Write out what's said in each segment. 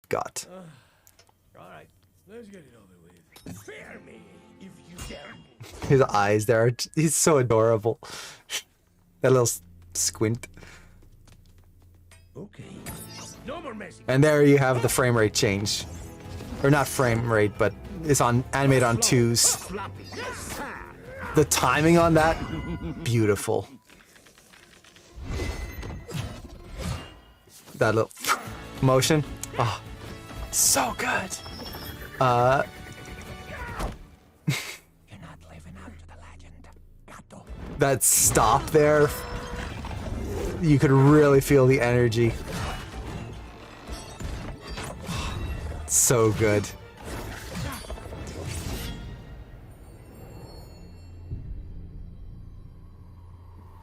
got. All right, let's get it over with. Fear me if you dare. His eyes there, he's so adorable. That little squint. Okay, no more messing. And there you have the frame rate change. Or not frame rate, but it's on animated on 2s. Floppy. The timing on that, beautiful. That little motion, oh, so good. You're not living up to the legend. Gato. That stop there, you could really feel the energy. So good.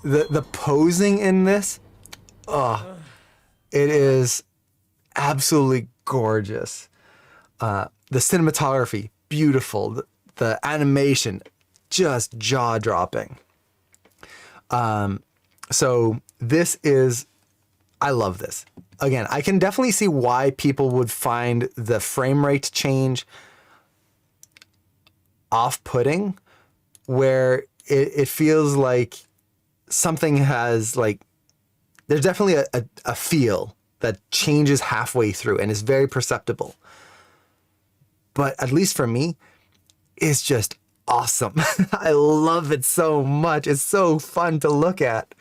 The posing in this, oh, it is absolutely gorgeous. The cinematography, beautiful. The animation, just jaw-dropping. So this is, I love this. Again, I can definitely see why people would find the frame rate change off-putting, where it feels like something has like, there's definitely a feel that changes halfway through and is very perceptible. But at least for me, it's just awesome. I love it so much. It's so fun to look at.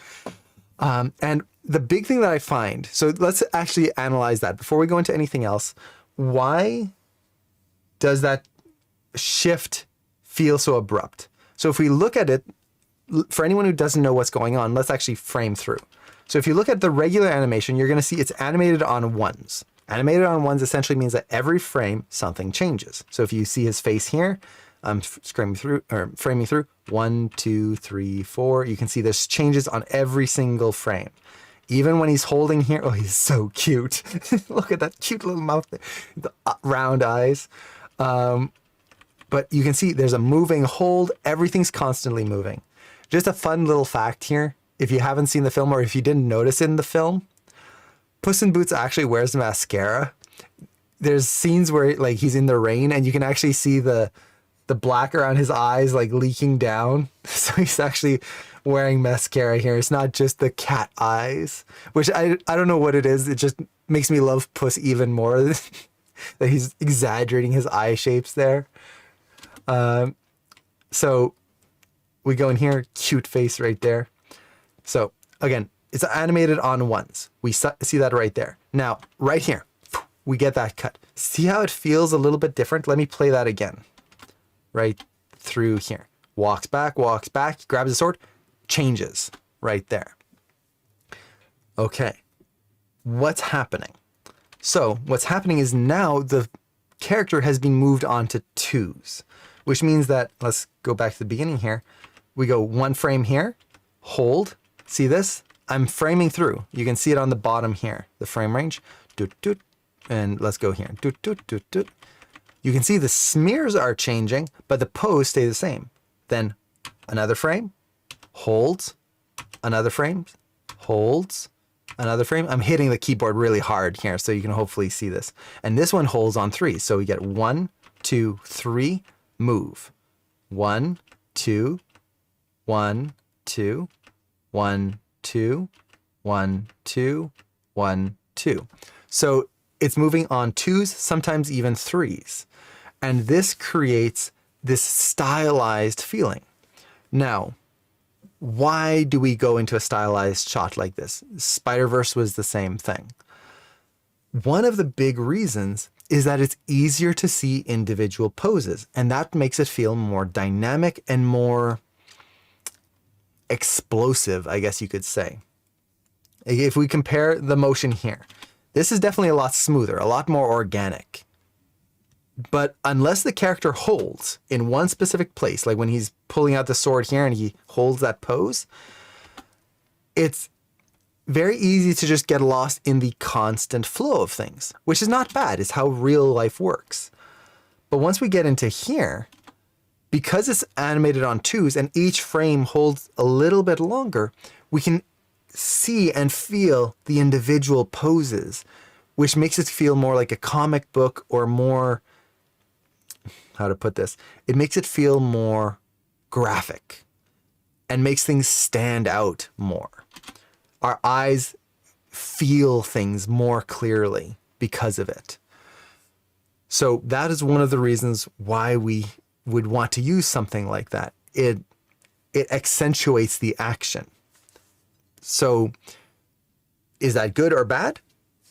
And the big thing that I find, so let's actually analyze that before we go into anything else. Why does that shift feel so abrupt? So if we look at it, for anyone who doesn't know what's going on, let's actually frame through. So if you look at the regular animation, you're going to see it's animated on ones. Animated on ones essentially means that every frame something changes. So if you see his face here, I'm framing through 1, 2, 3, 4. You can see there's changes on every single frame. Even when he's holding here, oh, he's so cute. Look at that cute little mouth there, the round eyes. But you can see there's a moving hold. Everything's constantly moving. Just a fun little fact here. If you haven't seen the film or if you didn't notice in the film, Puss in Boots actually wears mascara. There's scenes where like he's in the rain and you can actually see the black around his eyes like leaking down. So he's actually wearing mascara here. It's not just the cat eyes, which I don't know what it is. It just makes me love Puss even more that he's exaggerating his eye shapes there. So we go in here, cute face right there. So again, it's animated on ones. We see that right there. Now, right here, we get that cut. See how it feels a little bit different? Let me play that again. Right through here. Walks back, grabs the sword, changes right there. Okay, what's happening? So what's happening is now the character has been moved on to 2s, which means that, let's go back to the beginning here. We go 1 frame here, hold, see this? I'm framing through. You can see it on the bottom here, the frame range. Doot, doot, and let's go here. Doot, doot, doot, doot. You can see the smears are changing, but the pose stays the same. Then another frame, holds, another frame, holds, another frame. I'm hitting the keyboard really hard here, so you can hopefully see this. And this one holds on 3. So we get 1, 2, 3, move. 1, 2, 1, 2, 1, 2, 1, 2, 1, 2. So it's moving on 2s, sometimes even 3s. And this creates this stylized feeling. Now, why do we go into a stylized shot like this? Spider-Verse was the same thing. One of the big reasons is that it's easier to see individual poses, and that makes it feel more dynamic and more explosive, I guess you could say. If we compare the motion here, this is definitely a lot smoother, a lot more organic. But unless the character holds in one specific place, like when he's pulling out the sword here and he holds that pose, it's very easy to just get lost in the constant flow of things, which is not bad. It's how real life works. But once we get into here, because it's animated on 2s and each frame holds a little bit longer, we can see and feel the individual poses which makes it feel more like a comic book or more, how to put this? It makes it feel more graphic and makes things stand out more. Our eyes feel things more clearly because of it. So that is one of the reasons why we would want to use something like that. It accentuates the action. So is that good or bad?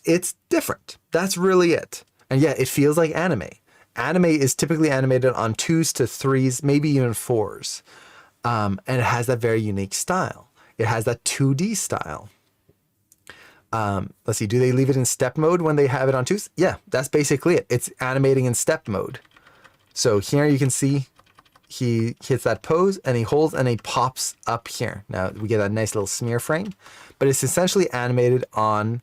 It's different. That's really it. And yeah, it feels like anime. Anime is typically animated on 2s to 3s, maybe even 4s. And it has that very unique style. It has that 2D style. Let's see, do they leave it in step mode when they have it on 2s? Yeah, that's basically it. It's animating in step mode. So here you can see he hits that pose and he holds and he pops up here. Now we get a nice little smear frame, but it's essentially animated on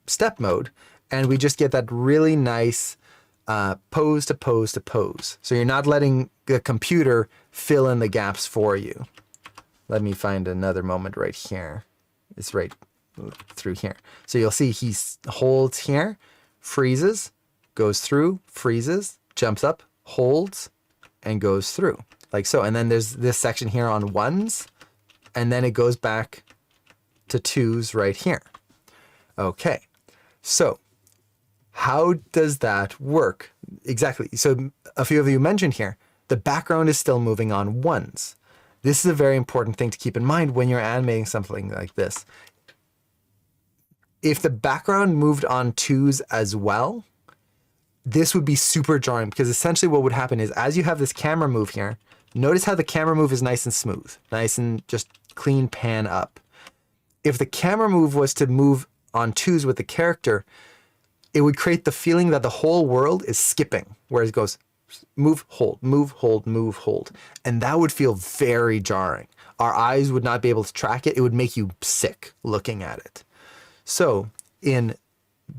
step mode. And we just get that really nice pose to pose to pose. So you're not letting the computer fill in the gaps for you. Let me find another moment right here. It's right through here. So you'll see he holds here, freezes, goes through, freezes, jumps up, holds, and goes through like so. And then there's this section here on 1s, and then it goes back to 2s right here. Okay, so how does that work? Exactly. So a few of you mentioned here, the background is still moving on 1s. This is a very important thing to keep in mind when you're animating something like this. If the background moved on 2s as well, this would be super jarring, because essentially what would happen is as you have this camera move here, notice how the camera move is nice and smooth, nice and just clean pan up. If the camera move was to move on 2s with the character, it would create the feeling that the whole world is skipping, whereas it goes move, hold, move, hold, move, hold. And that would feel very jarring. Our eyes would not be able to track it. It would make you sick looking at it. So in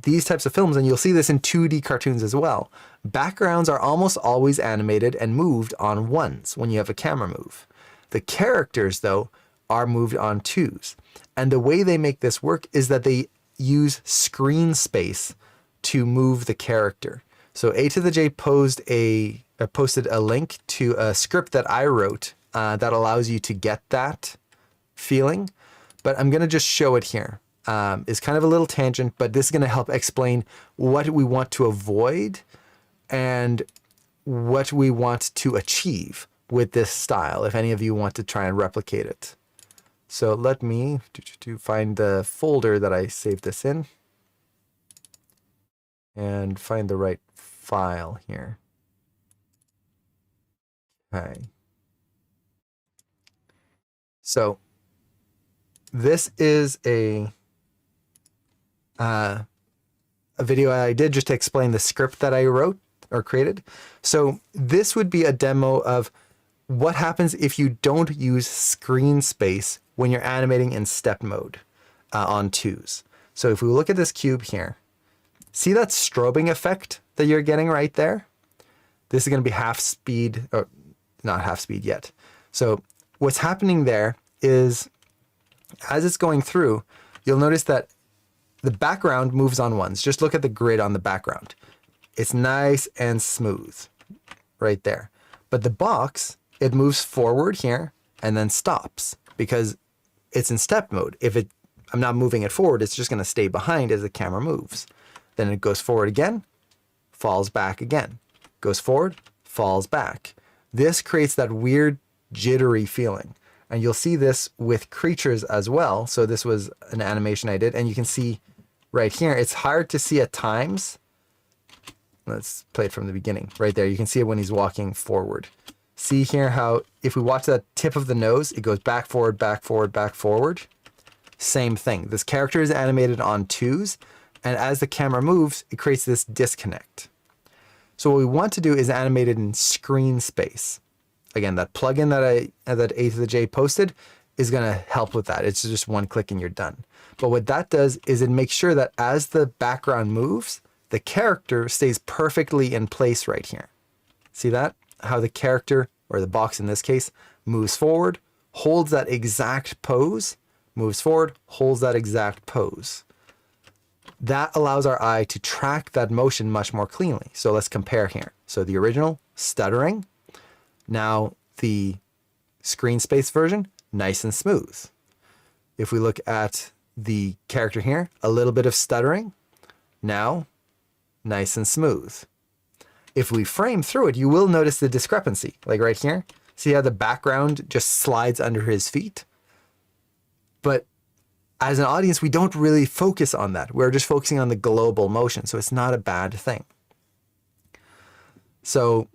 these types of films, and you'll see this in 2D cartoons as well, backgrounds are almost always animated and moved on 1s when you have a camera move. The characters, though, are moved on 2s. And the way they make this work is that they use screen space to move the character. So A to the J posted a link to a script that I wrote that allows you to get that feeling, but I'm going to just show it here. It's kind of a little tangent, but this is going to help explain what we want to avoid and what we want to achieve with this style, if any of you want to try and replicate it. So let me find the folder that I saved this in and find the right file here. Okay. So this is a video I did just to explain the script that I wrote or created. So this would be a demo of what happens if you don't use screen space when you're animating in step mode on 2s. So if we look at this cube here, see that strobing effect that you're getting right there? This is going to be half speed, or not half speed yet. So what's happening there is as it's going through, you'll notice that the background moves on 1s. Just look at the grid on the background. It's nice and smooth right there. But the box, it moves forward here and then stops because it's in step mode. If I'm not moving it forward, it's just going to stay behind as the camera moves. Then it goes forward again, falls back again. Goes forward, falls back. This creates that weird jittery feeling. And you'll see this with creatures as well. So this was an animation I did, and you can see right here, it's hard to see at times. Let's play it from the beginning. Right there, you can see it when he's walking forward. See here how if we watch that tip of the nose, it goes back, forward, back, forward, back, forward. Same thing. This character is animated on 2s, and as the camera moves, it creates this disconnect. So what we want to do is animate it in screen space. Again, that plugin that A to the J posted is going to help with that. It's just one click and you're done. But what that does is it makes sure that as the background moves, the character stays perfectly in place right here. See that? How the character, or the box in this case, moves forward, holds that exact pose, moves forward, holds that exact pose. that allows our eye to track that motion much more cleanly. So let's compare here. So the original, stuttering. Now the screen space version, nice and smooth. If we look at the character here, a little bit of stuttering. Now, nice and smooth. If we frame through it, you will notice the discrepancy. Like right here, see how the background just slides under his feet? But as an audience, we don't really focus on that. We're just focusing on the global motion, so it's not a bad thing. So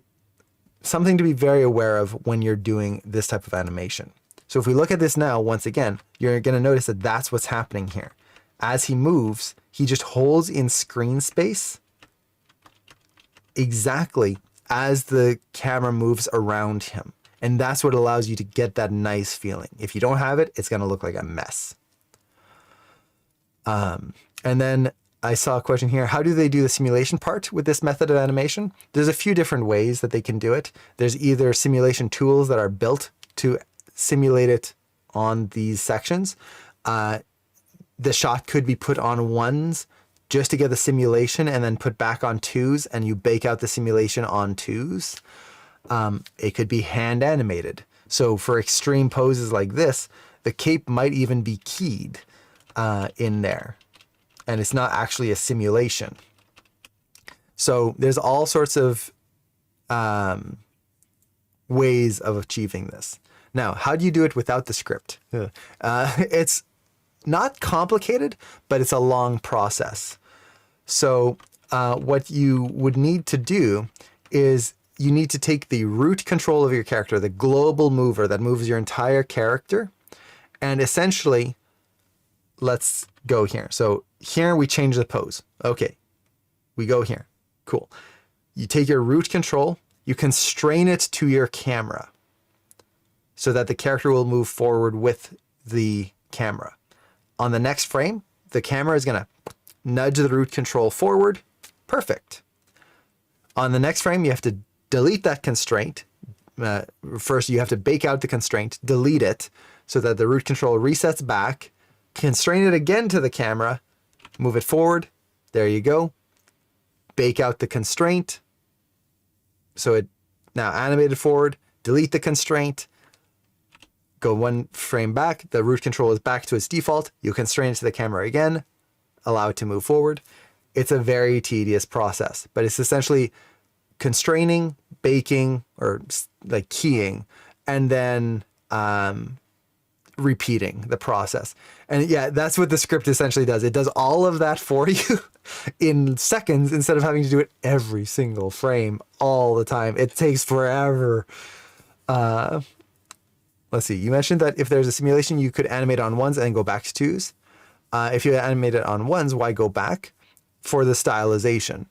something to be very aware of when you're doing this type of animation. So if we look at this now, once again, you're going to notice that that's what's happening here. As he moves, he just holds in screen space exactly as the camera moves around him. And that's what allows you to get that nice feeling. If you don't have it, it's going to look like a mess. And then I saw a question here. How do they do the simulation part with this method of animation? There's a few different ways that they can do it. There's either simulation tools that are built to simulate it on these sections. The shot could be put on ones just to get the simulation and then put back on twos, and you bake out the simulation on twos. It could be hand animated. So for extreme poses like this, the cape might even be keyed in there, and it's not actually a simulation. So there's all sorts of ways of achieving this. Now, how do you do it without the script? It's not complicated, but it's a long process. So what you would need to do is you need to take the root control of your character, the global mover that moves your entire character, and essentially, let's go here. So here we change the pose. Okay, we go here. Cool. You take your root control, you constrain it to your camera so that the character will move forward with the camera. On the next frame, the camera is going to nudge the root control forward. Perfect. On the next frame, you have to delete that constraint. First, you have to bake out the constraint, delete it so that the root control resets back, constrain it again to the camera, move it forward. There you go. Bake out the constraint. So it now animated forward, delete the constraint, go one frame back, the root control is back to its default, you constrain it to the camera again, allow it to move forward. It's a very tedious process, but it's essentially constraining, baking, or like keying, and then repeating the process. And yeah, that's what the script essentially does. It does all of that for you in seconds instead of having to do it every single frame all the time. It takes forever. Let's see. You mentioned that if there's a simulation, you could animate on ones and then go back to twos. If you animate it on ones, why go back? For the stylization,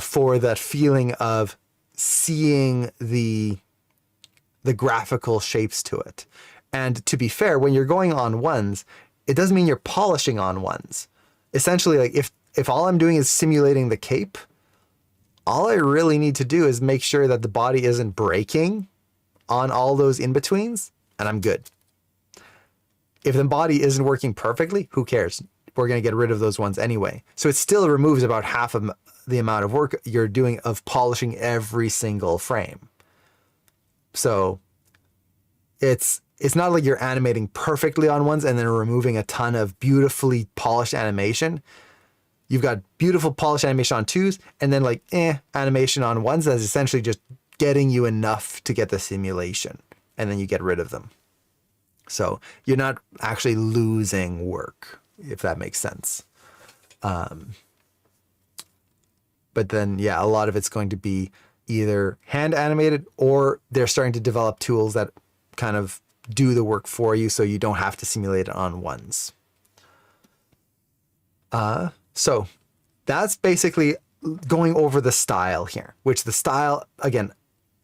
for that feeling of seeing the graphical shapes to it. And to be fair, when you're going on ones, it doesn't mean you're polishing on ones. Essentially, like if all I'm doing is simulating the cape, all I really need to do is make sure that the body isn't breaking on all those in-betweens, and I'm good. If the body isn't working perfectly, who cares? We're going to get rid of those ones anyway. So it still removes about half of the amount of work you're doing of polishing every single frame. So it's not like you're animating perfectly on ones and then removing a ton of beautifully polished animation. You've got beautiful polished animation on twos and then like animation on ones that's essentially just getting you enough to get the simulation, and then you get rid of them. So you're not actually losing work, if that makes sense. But then, yeah, a lot of it's going to be either hand animated or they're starting to develop tools that kind of do the work for you so you don't have to simulate it on ones. So that's basically going over the style here, which the style, again,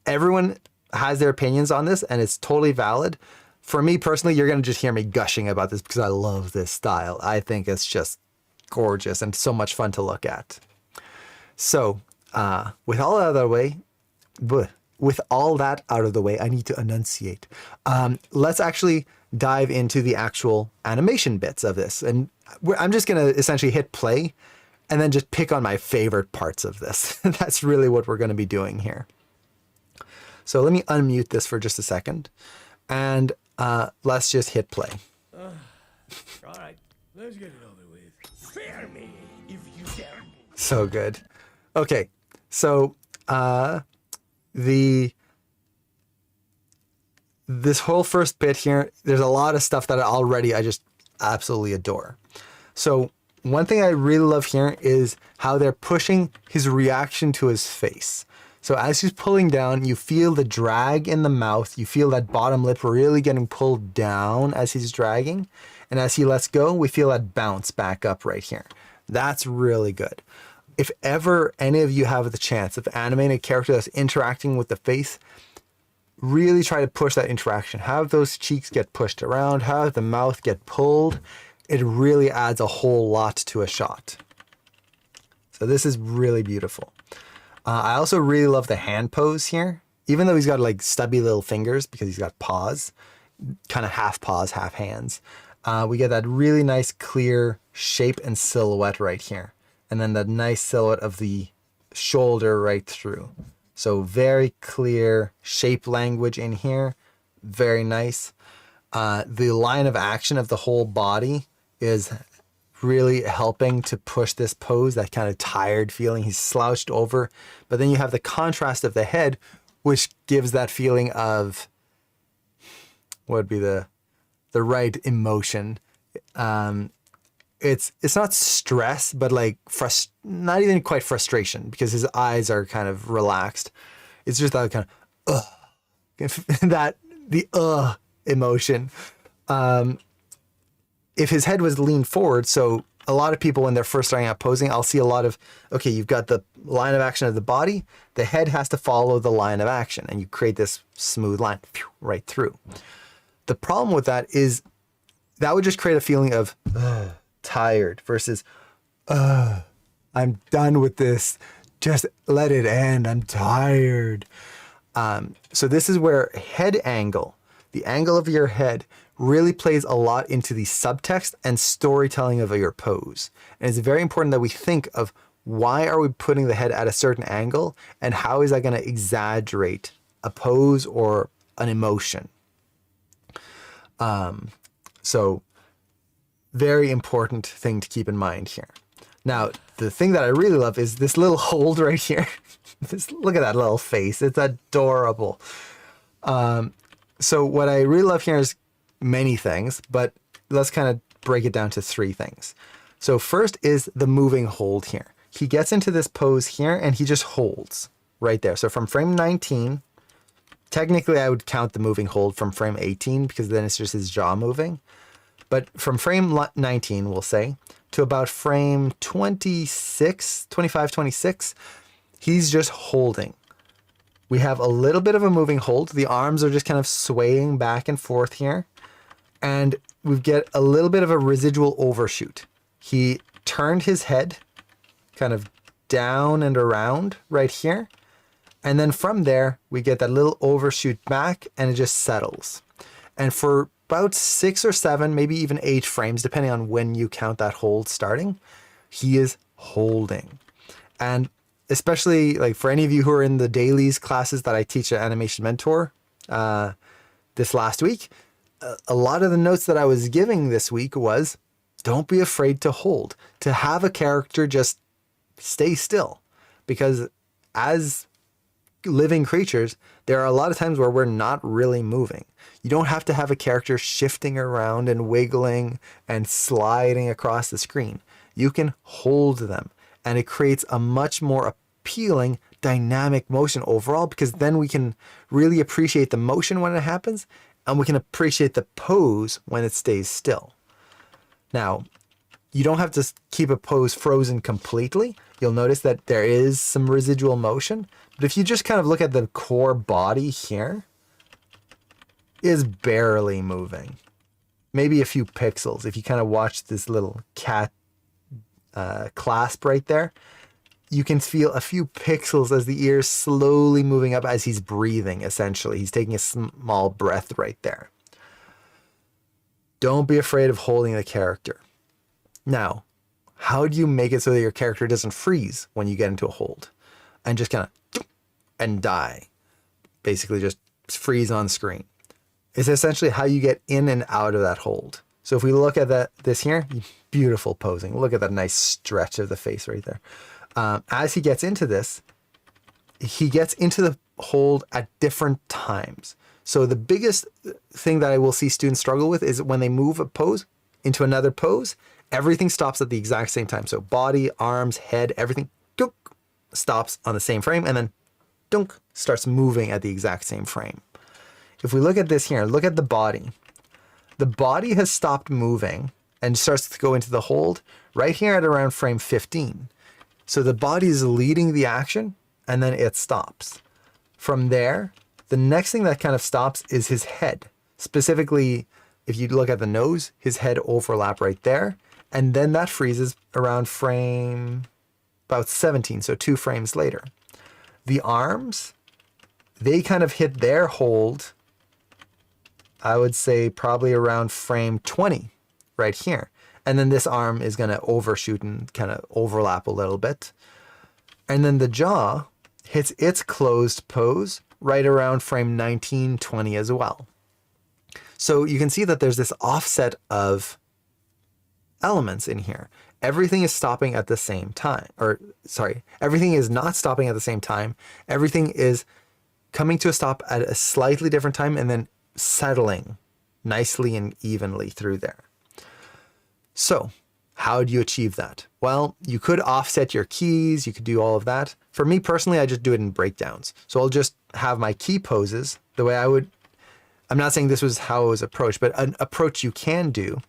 everyone has their opinions on this and it's totally valid. For me personally, you're going to just hear me gushing about this because I love this style. I think it's just gorgeous and so much fun to look at. So with all that out of the way, I need to enunciate. Let's actually dive into the actual animation bits of this. And I'm just going to essentially hit play and then just pick on my favorite parts of this. That's really what we're going to be doing here. So let me unmute this for just a second, and let's just hit play. All right, let's get it over with. Fear me if you dare. So good. Okay, so this whole first bit here, there's a lot of stuff that I just absolutely adore. So one thing I really love here is how they're pushing his reaction to his face. So as he's pulling down, you feel the drag in the mouth. You feel that bottom lip really getting pulled down as he's dragging. And as he lets go, we feel that bounce back up right here. That's really good. If ever any of you have the chance of animating a character that's interacting with the face, really try to push that interaction. Have those cheeks get pushed around, have the mouth get pulled. It really adds a whole lot to a shot. So this is really beautiful. I also really love the hand pose here. Even though he's got like stubby little fingers because he's got paws, kind of half paws, half hands. We get that really nice clear shape and silhouette right here. And then that nice silhouette of the shoulder right through. So very clear shape language in here. Very nice. The line of action of the whole body is really helping to push this pose, that kind of tired feeling. He's slouched over, but then you have the contrast of the head, which gives that feeling of what would be the right emotion. It's not stress, but like not even quite frustration, because his eyes are kind of relaxed. It's just that kind of the emotion. If his head was leaned forward, so a lot of people when they're first starting out posing, I'll see a lot of, okay, you've got the line of action of the body, the head has to follow the line of action, and you create this smooth line right through. The problem with that is that would just create a feeling of tired versus I'm done with this, just let it end, I'm tired. So this is where head angle, the angle of your head, really plays a lot into the subtext and storytelling of your pose. And it's very important that we think of why are we putting the head at a certain angle and how is that going to exaggerate a pose or an emotion. So very important thing to keep in mind here. Now, the thing that I really love is this little hold right here. Look at that little face. It's adorable. So what I really love here is many things, but let's kind of break it down to three things. So first is the moving hold here. He gets into this pose here and he just holds right there. So from frame 19, technically I would count the moving hold from frame 18 because then it's just his jaw moving. But from frame 19, we'll say, to about frame 26, 25, 26, he's just holding. We have a little bit of a moving hold. The arms are just kind of swaying back and forth here. And we get a little bit of a residual overshoot. He turned his head kind of down and around right here. And then from there, we get that little overshoot back and it just settles. And for about 6 or 7, maybe even 8 frames, depending on when you count that hold starting, he is holding. And especially like for any of you who are in the dailies classes that I teach at Animation Mentor this last week, a lot of the notes that I was giving this week was, don't be afraid to hold, to have a character just stay still. Because as living creatures, there are a lot of times where we're not really moving. You don't have to have a character shifting around and wiggling and sliding across the screen. You can hold them, and it creates a much more appealing dynamic motion overall, because then we can really appreciate the motion when it happens, and we can appreciate the pose when it stays still. Now, you don't have to keep a pose frozen completely. You'll notice that there is some residual motion, but if you just kind of look at the core body here, it is barely moving. Maybe a few pixels. If you kind of watch this little cat clasp right there, you can feel a few pixels as the ears slowly moving up as he's breathing, essentially. He's taking a small breath right there. Don't be afraid of holding the character. Now, how do you make it so that your character doesn't freeze when you get into a hold and just kind of and die? Basically just freeze on screen. It's essentially how you get in and out of that hold. So if we look at this here, beautiful posing. Look at that nice stretch of the face right there. As he gets into this, he gets into the hold at different times. So the biggest thing that I will see students struggle with is when they move a pose into another pose, everything stops at the exact same time. So body, arms, head, everything dunk, stops on the same frame, and then dunk, starts moving at the exact same frame. If we look at this here, look at the body. The body has stopped moving and starts to go into the hold right here at around frame 15. So the body is leading the action and then it stops. From there, the next thing that kind of stops is his head. Specifically, if you look at the nose, his head overlap right there. And then that freezes around frame about 17, so 2 frames later. The arms, they kind of hit their hold, I would say probably around frame 20 right here. And then this arm is going to overshoot and kind of overlap a little bit. And then the jaw hits its closed pose right around frame 19, 20 as well. So you can see that there's this offset of elements in here. Everything is stopping at the same time, or sorry, everything is not stopping at the same time. Everything is coming to a stop at a slightly different time and then settling nicely and evenly through there. So how do you achieve that? Well, you could offset your keys. You could do all of that. For me personally, I just do it in breakdowns. So I'll just have my key poses the way I would. I'm not saying this was how it was approached, but an approach you can do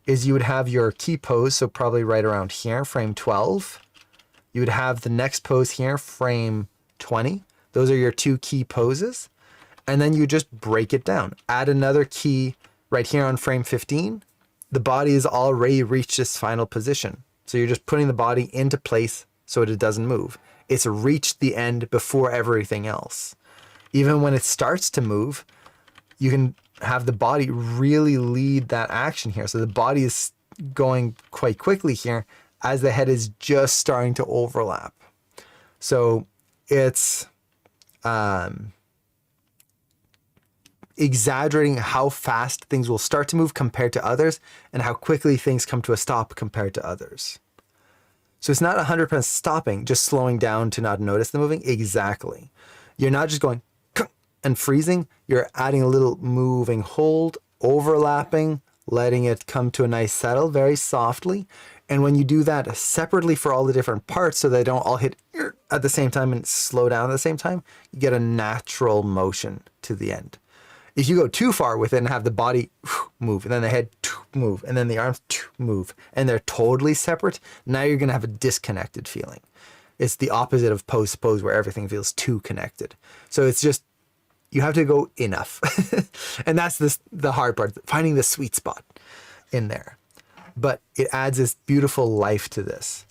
is you would have your key pose, so probably right around here, frame 12. You would have the next pose here, frame 20. Those are your 2 key poses. And then you just break it down. Add another key right here on frame 15. The body has already reached its final position. So you're just putting the body into place so it doesn't move. It's reached the end before everything else. Even when it starts to move, you can have the body really lead that action here. So the body is going quite quickly here as the head is just starting to overlap. So it's exaggerating how fast things will start to move compared to others and how quickly things come to a stop compared to others. So it's not 100% stopping, just slowing down to not notice the moving. Exactly. You're not just going and freezing. You're adding a little moving hold, overlapping, letting it come to a nice settle very softly. And when you do that separately for all the different parts so they don't all hit at the same time and slow down at the same time, you get a natural motion to the end. If you go too far with it and have the body move, and then the head move, and then the arms move, and they're totally separate, now you're going to have a disconnected feeling. It's the opposite of pose to pose where everything feels too connected. So it's just, you have to go enough. And that's the hard part, finding the sweet spot in there. But it adds this beautiful life to this.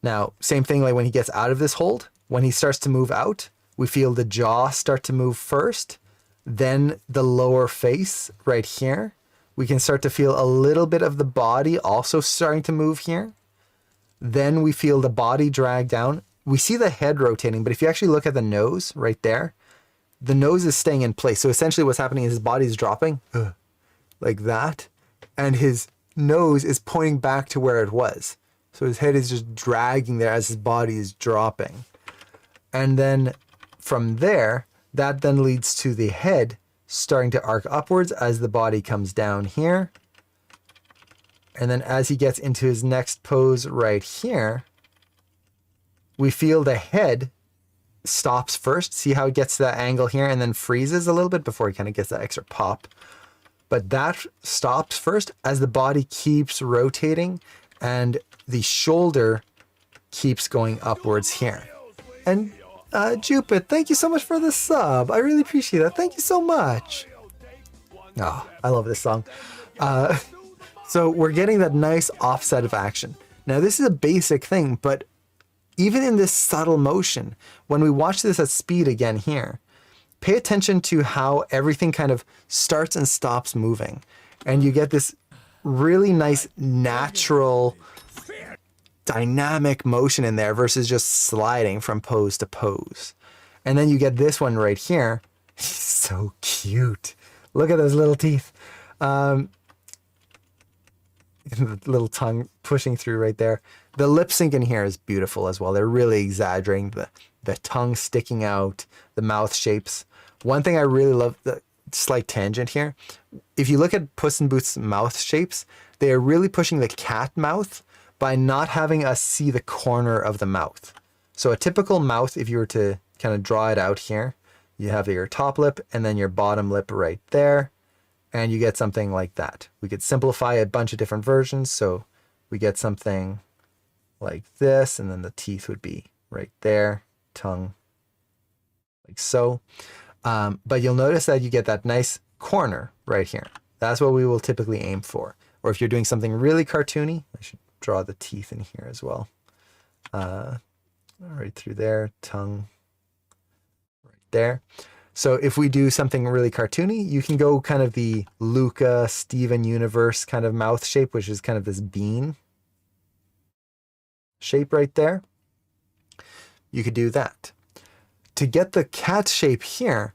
Now, same thing like when he gets out of this hold, when he starts to move out, we feel the jaw start to move first. Then the lower face right here, we can start to feel a little bit of the body also starting to move here. Then we feel the body drag down. We see the head rotating, but if you actually look at the nose right there, the nose is staying in place. So essentially what's happening is his body is dropping like that, and his nose is pointing back to where it was. So his head is just dragging there as his body is dropping. And then from there, that then leads to the head starting to arc upwards as the body comes down here. And then as he gets into his next pose right here, we feel the head stops first. See how it gets to that angle here and then freezes a little bit before he kind of gets that extra pop. But that stops first as the body keeps rotating and the shoulder keeps going upwards here. And Jupit, thank you so much for the sub. I really appreciate that. Thank you so much. Oh, I love this song. So we're getting that nice offset of action. Now this is a basic thing, but even in this subtle motion, when we watch this at speed again here, pay attention to how everything kind of starts and stops moving. And you get this really nice natural dynamic motion in there versus just sliding from pose to pose. And then you get this one right here. He's so cute. Look at those little teeth. The little tongue pushing through right there. The lip sync in here is beautiful as well. They're really exaggerating the tongue sticking out, the mouth shapes. One thing I really love, the slight tangent here. If you look at Puss in Boots' mouth shapes, they are really pushing the cat mouth by not having us see the corner of the mouth. So a typical mouth, if you were to kind of draw it out here, you have your top lip and then your bottom lip right there, and you get something like that. We could simplify a bunch of different versions, so we get something like this, and then the teeth would be right there, tongue like so. But you'll notice that you get that nice corner right here. That's what we will typically aim for. Or if you're doing something really cartoony, I should draw the teeth in here as well. Right through there, tongue right there. So if we do something really cartoony, you can go kind of the Luca, Steven Universe kind of mouth shape, which is kind of this bean shape right there. You could do that. To get the cat shape here,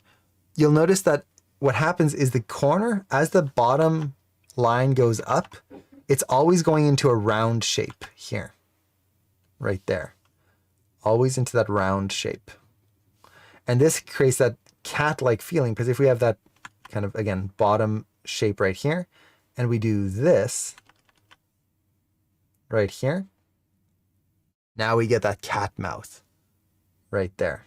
you'll notice that what happens is the corner, as the bottom line goes up, it's always going into a round shape here, right there. Always into that round shape. And this creates that cat-like feeling, because if we have that kind of, again, bottom shape right here, and we do this right here, now we get that cat mouth right there.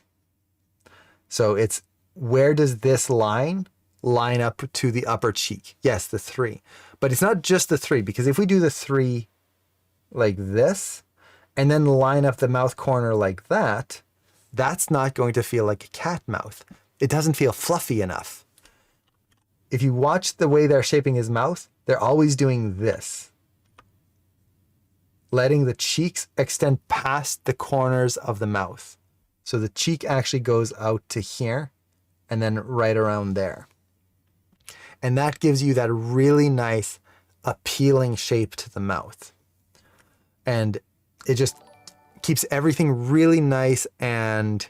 So it's, where does this line up to the upper cheek? Yes, the 3. But it's not just the 3, because if we do the 3 like this, and then line up the mouth corner like that, that's not going to feel like a cat mouth. It doesn't feel fluffy enough. If you watch the way they're shaping his mouth, they're always doing this, letting the cheeks extend past the corners of the mouth. So the cheek actually goes out to here and then right around there. And that gives you that really nice, appealing shape to the mouth. And it just keeps everything really nice and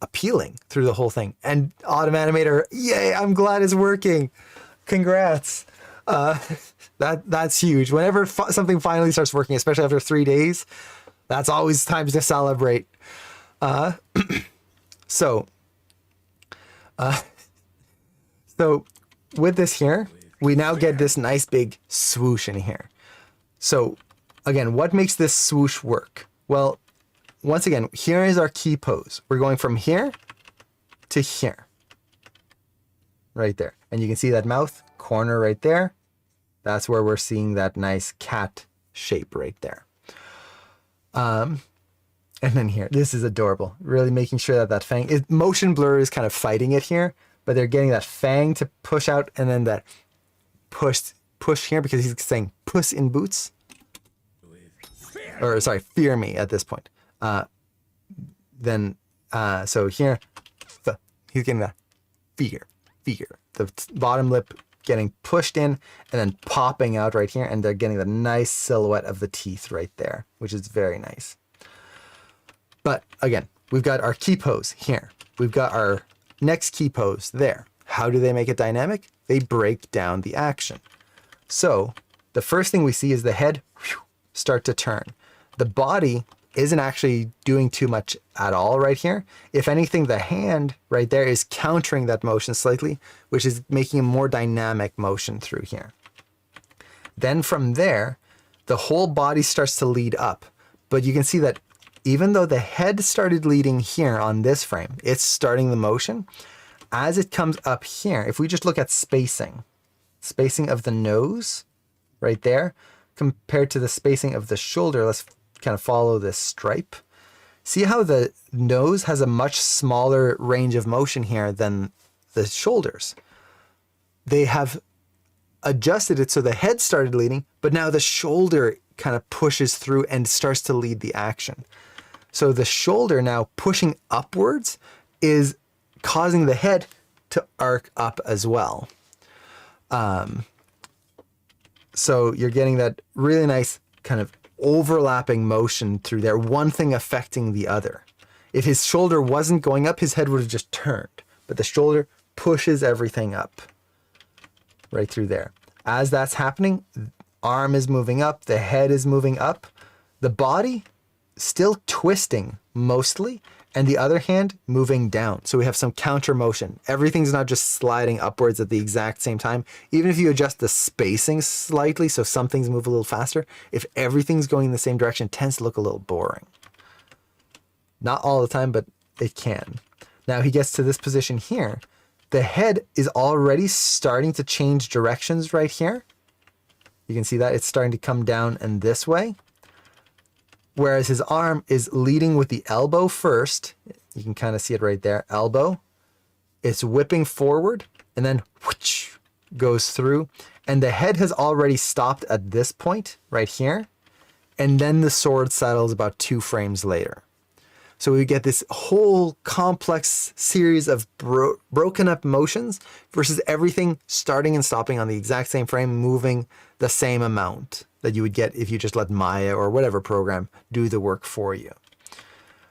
appealing through the whole thing. And Automanimator, yay, I'm glad it's working. Congrats. That's huge. Whenever something finally starts working, especially after 3 days, that's always time to celebrate. So with this here, we now get this nice big swoosh in here. So again, what makes this swoosh work? Well, once again, here is our key pose. We're going from here to here, right there. And you can see that mouth corner right there. That's where we're seeing that nice cat shape right there. And then here, this is adorable. Really making sure that that fang, motion blur is kind of fighting it here, but they're getting that fang to push out and then that push here, because he's saying Puss in Boots. Or sorry, fear me at this point. So here, he's getting that fear. The bottom lip getting pushed in and then popping out right here, and they're getting the nice silhouette of the teeth right there, which is very nice. But again, we've got our key pose here. We've got our next key pose there. How do they make it dynamic? They break down the action. So the first thing we see is the head start to turn. The body isn't actually doing too much at all right here. If anything, the hand right there is countering that motion slightly, which is making a more dynamic motion through here. Then from there, the whole body starts to lead up. But you can see that even though the head started leading here on this frame, it's starting the motion. As it comes up here, if we just look at spacing of the nose right there, compared to the spacing of the shoulder, let's kind of follow this stripe. See how the nose has a much smaller range of motion here than the shoulders. They have adjusted it so the head started leading, but now the shoulder kind of pushes through and starts to lead the action. So the shoulder now pushing upwards is causing the head to arc up as well. So you're getting that really nice kind of overlapping motion through there, one thing affecting the other. If his shoulder wasn't going up, his head would have just turned, but the shoulder pushes everything up right through there. As that's happening, arm is moving up, the head is moving up, the body still twisting mostly, and the other hand moving down. So we have some counter motion. Everything's not just sliding upwards at the exact same time. Even if you adjust the spacing slightly so some things move a little faster, if everything's going in the same direction, it tends to look a little boring. Not all the time, but it can. Now he gets to this position here. The head is already starting to change directions right here. You can see that it's starting to come down and this way. Whereas his arm is leading with the elbow first. You can kind of see it right there, elbow. It's whipping forward and then whoosh, goes through. And the head has already stopped at this point right here. And then the sword settles about 2 frames later. So we get this whole complex series of broken up motions versus everything starting and stopping on the exact same frame, moving the same amount that you would get if you just let Maya or whatever program do the work for you.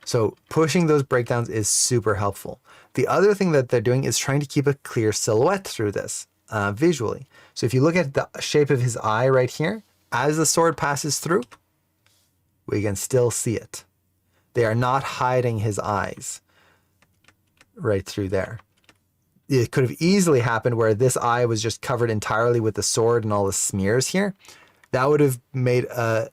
So pushing those breakdowns is super helpful. The other thing that they're doing is trying to keep a clear silhouette through this visually. So if you look at the shape of his eye right here, as the sword passes through, we can still see it. They are not hiding his eyes right through there. It could have easily happened where this eye was just covered entirely with the sword and all the smears here. That would have made a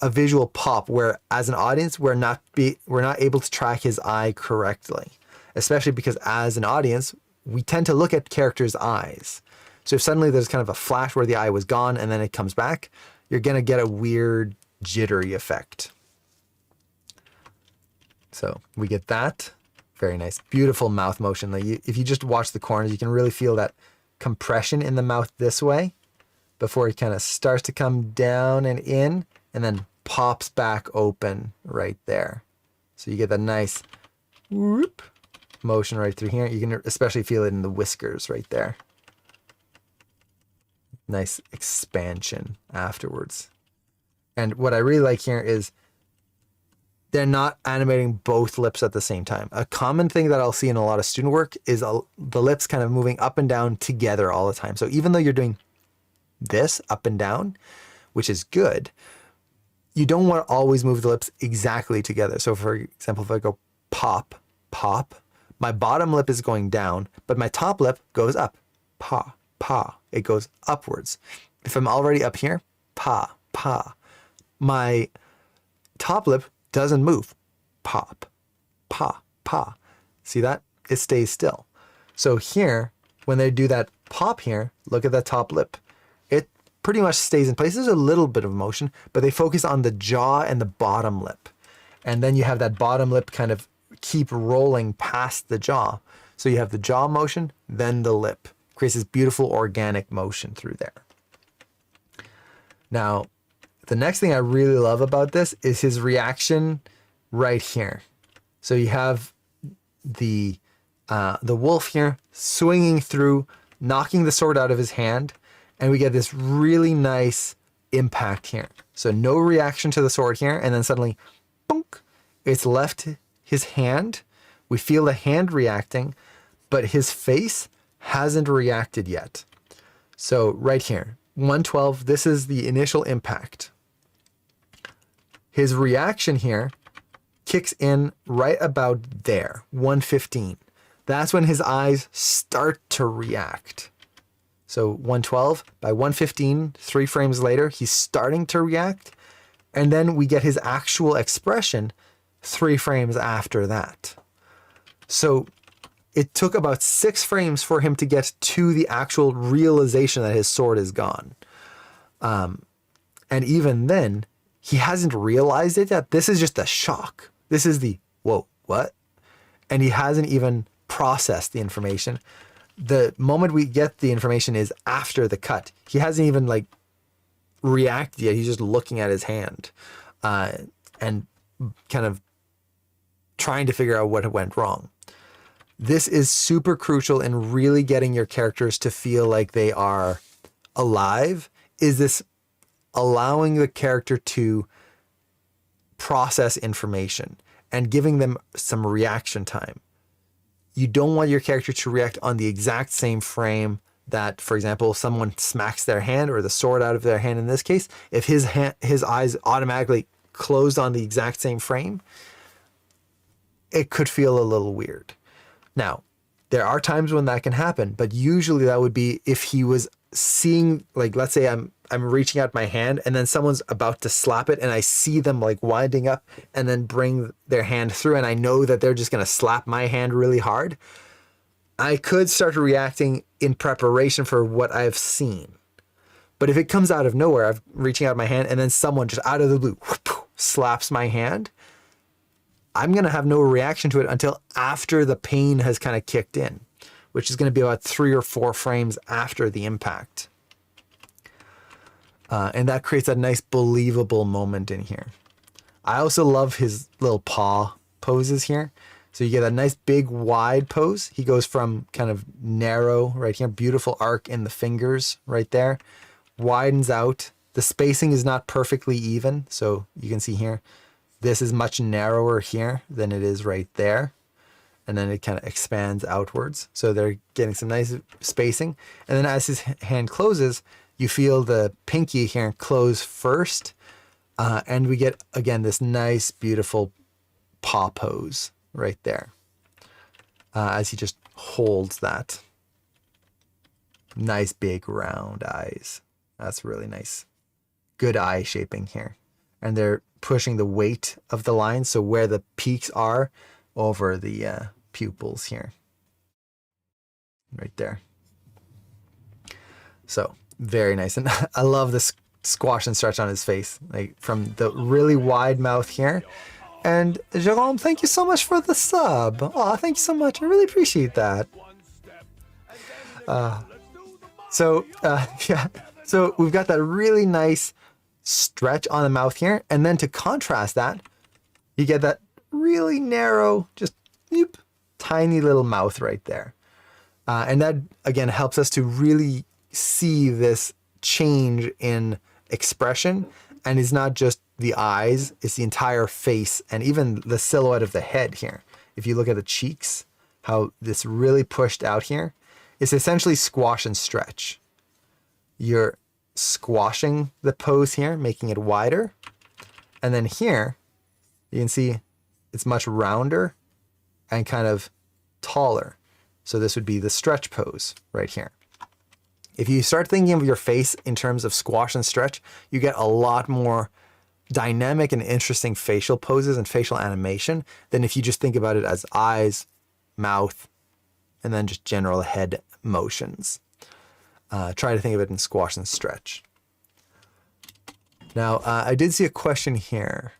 visual pop where, as an audience, we're not able to track his eye correctly, especially because as an audience, we tend to look at characters' eyes. So if suddenly there's kind of a flash where the eye was gone and then it comes back, you're going to get a weird jittery effect. So we get that. Very nice. Beautiful mouth motion. Like if you just watch the corners, you can really feel that compression in the mouth this way before it kind of starts to come down and in and then pops back open right there. So you get that nice whoop motion right through here. You can especially feel it in the whiskers right there. Nice expansion afterwards. And what I really like here is they're not animating both lips at the same time. A common thing that I'll see in a lot of student work is the lips kind of moving up and down together all the time. So even though you're doing this up and down, which is good, you don't want to always move the lips exactly together. So for example, if I go pop, pop, my bottom lip is going down, but my top lip goes up. Pa, pa, it goes upwards. If I'm already up here, pa, pa, my top lip doesn't move. Pop, pa, pa. See that? It stays still. So here, when they do that pop here, look at that top lip. It pretty much stays in place. There's a little bit of motion, but they focus on the jaw and the bottom lip. And then you have that bottom lip kind of keep rolling past the jaw. So you have the jaw motion, then the lip. Creates this beautiful organic motion through there. Now, the next thing I really love about this is his reaction right here. So you have the wolf here swinging through, knocking the sword out of his hand, and we get this really nice impact here. So no reaction to the sword here, and then suddenly, boonk, it's left his hand. We feel the hand reacting, but his face hasn't reacted yet. So right here, 112, this is the initial impact. His reaction here kicks in right about there, 115. That's when his eyes start to react. So 112, by 115, 3 frames later, he's starting to react. And then we get his actual expression 3 frames after that. So it took about 6 frames for him to get to the actual realization that his sword is gone. And even then, he hasn't realized it yet. This is just a shock. This is the, whoa, what? And he hasn't even processed the information. The moment we get the information is after the cut. He hasn't even reacted yet. He's just looking at his hand and kind of trying to figure out what went wrong. This is super crucial in really getting your characters to feel like they are alive is this allowing the character to process information and giving them some reaction time. You don't want your character to react on the exact same frame that, for example, someone smacks their hand or the sword out of their hand in this case. If his eyes automatically closed on the exact same frame, it could feel a little weird. Now, there are times when that can happen, but usually that would be if he was seeing, like, let's say I'm reaching out my hand and then someone's about to slap it and I see them like winding up and then bring their hand through and I know that they're just going to slap my hand really hard. I could start reacting in preparation for what I've seen. But if it comes out of nowhere, I'm reaching out my hand and then someone just out of the blue slaps my hand, I'm going to have no reaction to it until after the pain has kind of kicked in, which is going to be about 3 or 4 frames after the impact. And that creates a nice believable moment in here. I also love his little paw poses here. So you get a nice big wide pose. He goes from kind of narrow right here, beautiful arc in the fingers right there, widens out. The spacing is not perfectly even. So you can see here, this is much narrower here than it is right there. And then it kind of expands outwards. So they're getting some nice spacing. And then as his hand closes, you feel the pinky here close first. And we get, again, this nice, beautiful paw pose right there. As he just holds that. Nice, big, round eyes. That's really nice. Good eye shaping here. And they're pushing the weight of the line. So where the peaks are over the pupils here. Right there. So very nice. And I love this squash and stretch on his face. Like from the really wide mouth here. And Jerome, thank you so much for the sub. Oh, thank you so much. I really appreciate that. Yeah. So we've got that really nice stretch on the mouth here. And then to contrast that, you get that really narrow, just tiny little mouth right there. And that, again, helps us to really see this change in expression. And it's not just the eyes, it's the entire face and even the silhouette of the head here. If you look at the cheeks, how this really pushed out here, it's essentially squash and stretch. You're squashing the pose here, making it wider. And then here, you can see it's much rounder and kind of taller. So this would be the stretch pose right here. If you start thinking of your face in terms of squash and stretch, you get a lot more dynamic and interesting facial poses and facial animation than if you just think about it as eyes, mouth, and then just general head motions. Try to think of it in squash and stretch. Now, I did see a question here.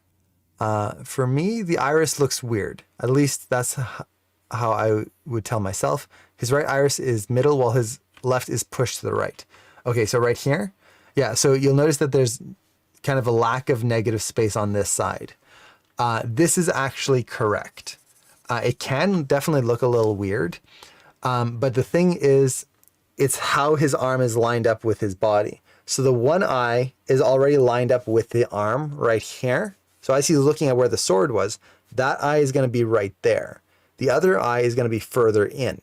For me, the iris looks weird. At least that's how I would tell myself. His right iris is middle while his left is pushed to the right. Okay, so right here. Yeah, so you'll notice that there's kind of a lack of negative space on this side. This is actually correct. It can definitely look a little weird. But the thing is, it's how his arm is lined up with his body. So the one eye is already lined up with the arm right here. So as he's looking at where the sword was, that eye is going to be right there. The other eye is going to be further in.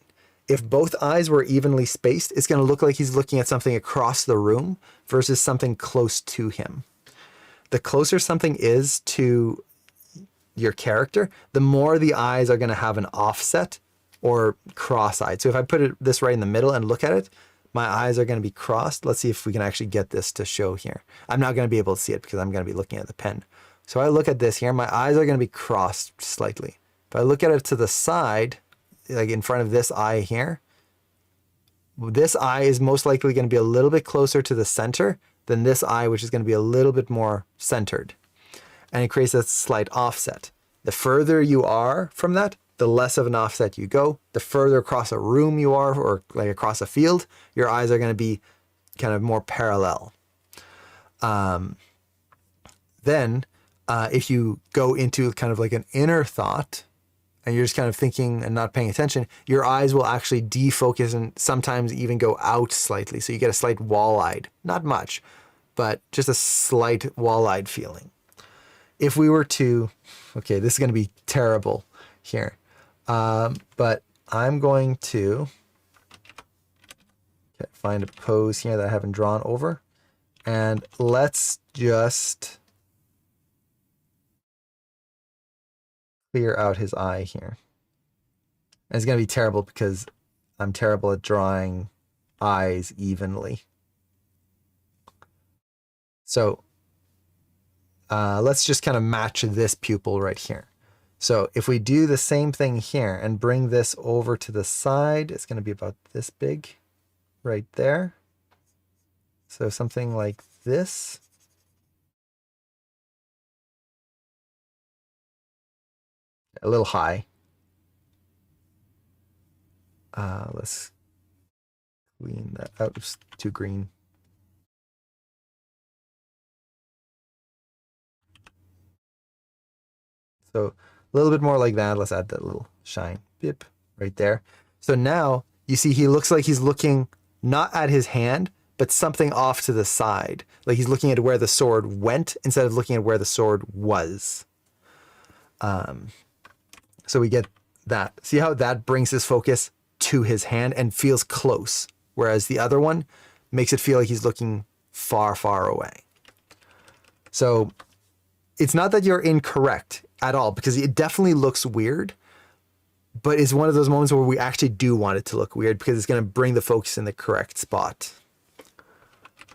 If both eyes were evenly spaced, it's going to look like he's looking at something across the room versus something close to him. The closer something is to your character, the more the eyes are going to have an offset or cross-eyed. So if I put this right in the middle and look at it, my eyes are going to be crossed. Let's see if we can actually get this to show here. I'm not going to be able to see it because I'm going to be looking at the pen. So I look at this here, my eyes are going to be crossed slightly. If I look at it to the side, like in front of this eye here, this eye is most likely going to be a little bit closer to the center than this eye, which is going to be a little bit more centered. And it creates a slight offset. The further you are from that, the less of an offset you go. The further across a room you are, or like across a field, your eyes are going to be kind of more parallel. Then if you go into kind of like an inner thought, and you're just kind of thinking and not paying attention, your eyes will actually defocus and sometimes even go out slightly. So you get a slight wall-eyed, not much, but just a slight wall-eyed feeling. If we were to, okay, this is going to be terrible here, but I'm going to find a pose here that I haven't drawn over, and let's just clear out his eye here. And it's going to be terrible because I'm terrible at drawing eyes evenly. So let's just kind of match this pupil right here. So if we do the same thing here and bring this over to the side, it's going to be about this big right there. So something like this. A little high. Let's clean that out. It's too green. So a little bit more like that. Let's add that little shine bip right there. So now you see he looks like he's looking not at his hand, but something off to the side. Like he's looking at where the sword went instead of looking at where the sword was. So we get that. See how that brings his focus to his hand and feels close, whereas the other one makes it feel like he's looking far, far away. So it's not that you're incorrect at all, because it definitely looks weird, but it's one of those moments where we actually do want it to look weird because it's going to bring the focus in the correct spot.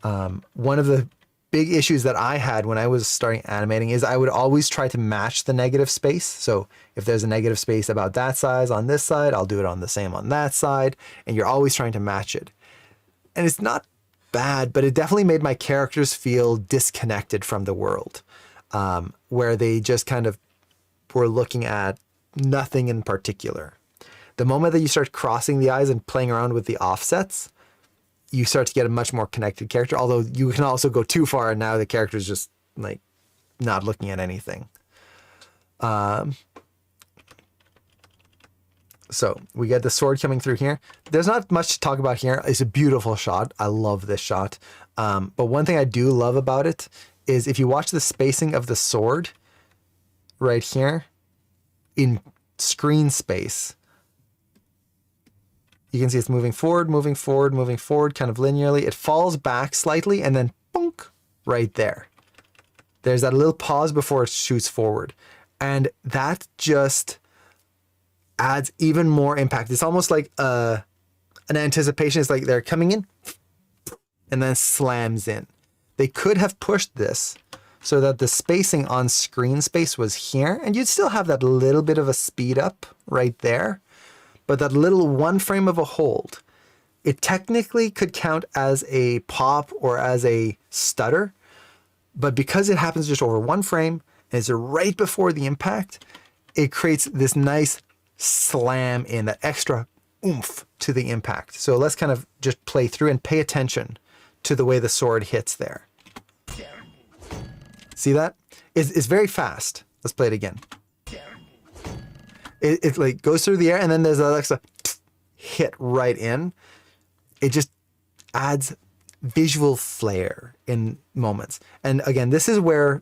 One of the big issues that I had when I was starting animating is I would always try to match the negative space. So if there's a negative space about that size on this side, I'll do it on the same on that side. And you're always trying to match it. And it's not bad, but it definitely made my characters feel disconnected from the world, where they just kind of were looking at nothing in particular. The moment that you start crossing the eyes and playing around with the offsets, you start to get a much more connected character, although you can also go too far and now the character is just like not looking at anything. So we get the sword coming through here. There's not much to talk about here. It's a beautiful shot. I love this shot. But one thing I do love about it is if you watch the spacing of the sword right here in screen space, you can see it's moving forward, moving forward, moving forward, kind of linearly. It falls back slightly and then bonk, right there. There's that little pause before it shoots forward. And that just adds even more impact. It's almost like an anticipation. It's like they're coming in and then slams in. They could have pushed this so that the spacing on screen space was here, and you'd still have that little bit of a speed up right there. But that little one frame of a hold, it technically could count as a pop or as a stutter, but because it happens just over one frame and it's right before the impact, it creates this nice slam in, that extra oomph to the impact. So let's kind of just play through and pay attention to the way the sword hits there. See that? It's very fast. Let's play it again. It like goes through the air and then there's Alexa hit right in. It just adds visual flair in moments. And again, this is where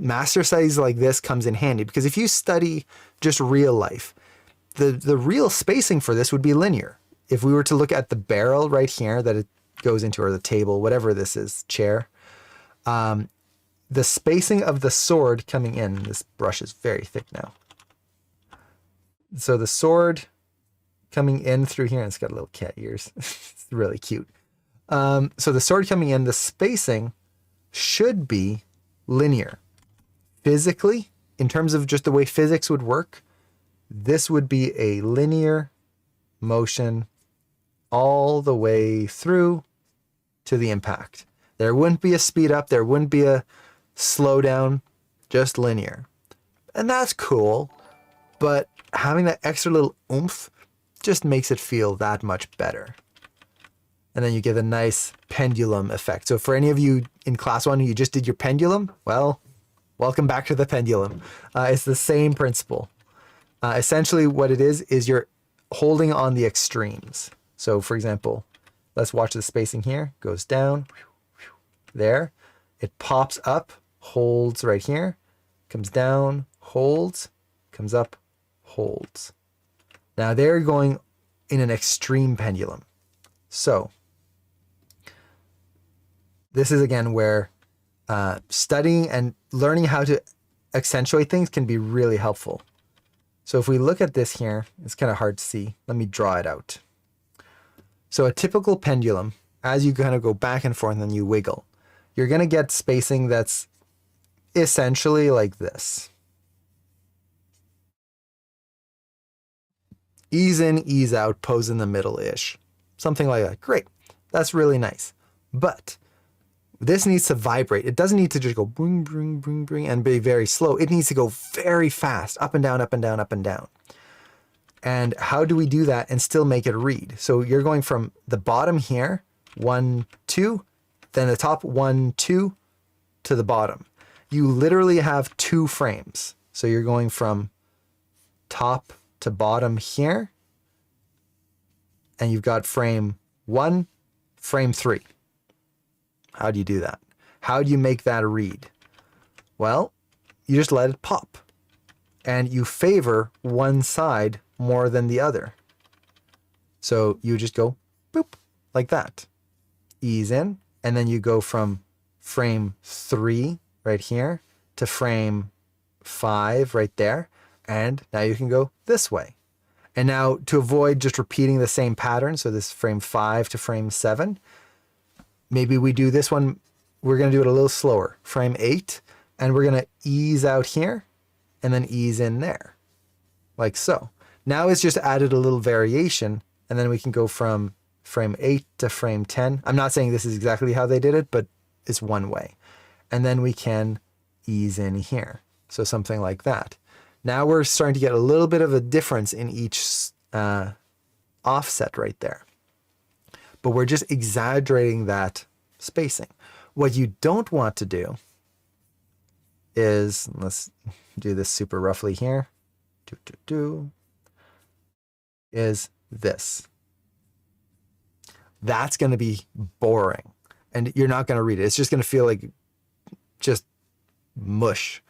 master studies like this comes in handy, because if you study just real life, the real spacing for this would be linear. If we were to look at the barrel right here that it goes into, or the table, whatever this is, chair, the spacing of the sword coming in, this brush is very thick now. So the sword coming in through here, and it's got little cat ears. It's really cute. So the sword coming in, the spacing should be linear. Physically, in terms of just the way physics would work, this would be a linear motion all the way through to the impact. There wouldn't be a speed up, there wouldn't be a slow down, just linear. And that's cool, but having that extra little oomph just makes it feel that much better. And then you get a nice pendulum effect. So for any of you in class 1 who just did your pendulum, well, welcome back to the pendulum. It's the same principle. Essentially what it is you're holding on the extremes. So for example, let's watch the spacing here. Goes down, there. It pops up, holds right here, comes down, holds, comes up, holds. Now they're going in an extreme pendulum. So this is again where studying and learning how to accentuate things can be really helpful. So if we look at this here, it's kind of hard to see. Let me draw it out. So a typical pendulum, as you kind of go back and forth and you wiggle, you're going to get spacing that's essentially like this. Ease in, ease out, pose in the middle-ish. Something like that. Great. That's really nice. But this needs to vibrate. It doesn't need to just go bring, bring, bring, bring and be very slow. It needs to go very fast, up and down, up and down, up and down. And how do we do that and still make it read? So you're going from the bottom here, 1, 2, then the top 1, 2 to the bottom. You literally have 2 frames. So you're going from top to bottom here, and you've got frame 1, frame 3. How do you do that? How do you make that read? Well, you just let it pop, and you favor one side more than the other. So you just go boop like that. Ease in, and then you go from frame 3 right here to frame 5 right there, and now you can go this way. And now to avoid just repeating the same pattern, so this frame 5 to frame 7, maybe we do this one, we're going to do it a little slower. Frame 8, and we're going to ease out here and then ease in there, like so. Now it's just added a little variation, and then we can go from frame 8 to frame 10. I'm not saying this is exactly how they did it, but it's one way. And then we can ease in here. So something like that. Now we're starting to get a little bit of a difference in each offset right there. But we're just exaggerating that spacing. What you don't want to do is, let's do this super roughly here, is this. That's going to be boring, and you're not going to read it. It's just going to feel like just mush,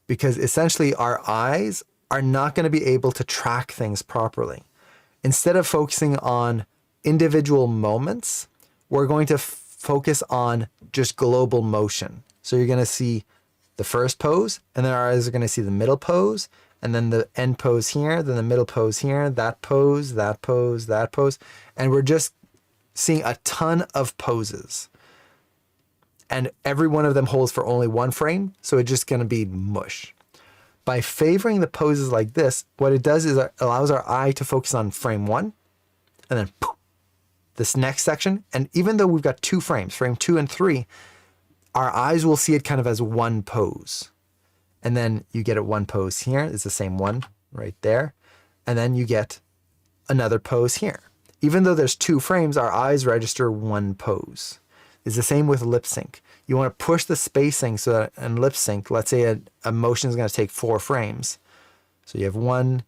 because essentially our eyes are not going to be able to track things properly. Instead of focusing on individual moments, we're going to focus on just global motion. So you're going to see the first pose, and then our eyes are going to see the middle pose, and then the end pose here, then the middle pose here, that pose, that pose, that pose. And we're just seeing a ton of poses. And every one of them holds for only 1 frame, so it's just going to be mush. By favoring the poses like this, what it does is it allows our eye to focus on frame 1, and then poof, this next section. And even though we've got 2 frames, frame 2 and 3, our eyes will see it kind of as one pose. And then you get it one pose here. It's the same one right there. And then you get another pose here. Even though there's 2 frames, our eyes register one pose. It's the same with lip sync. You want to push the spacing so that in lip sync, let's say a motion is going to take 4 frames. So you have 1,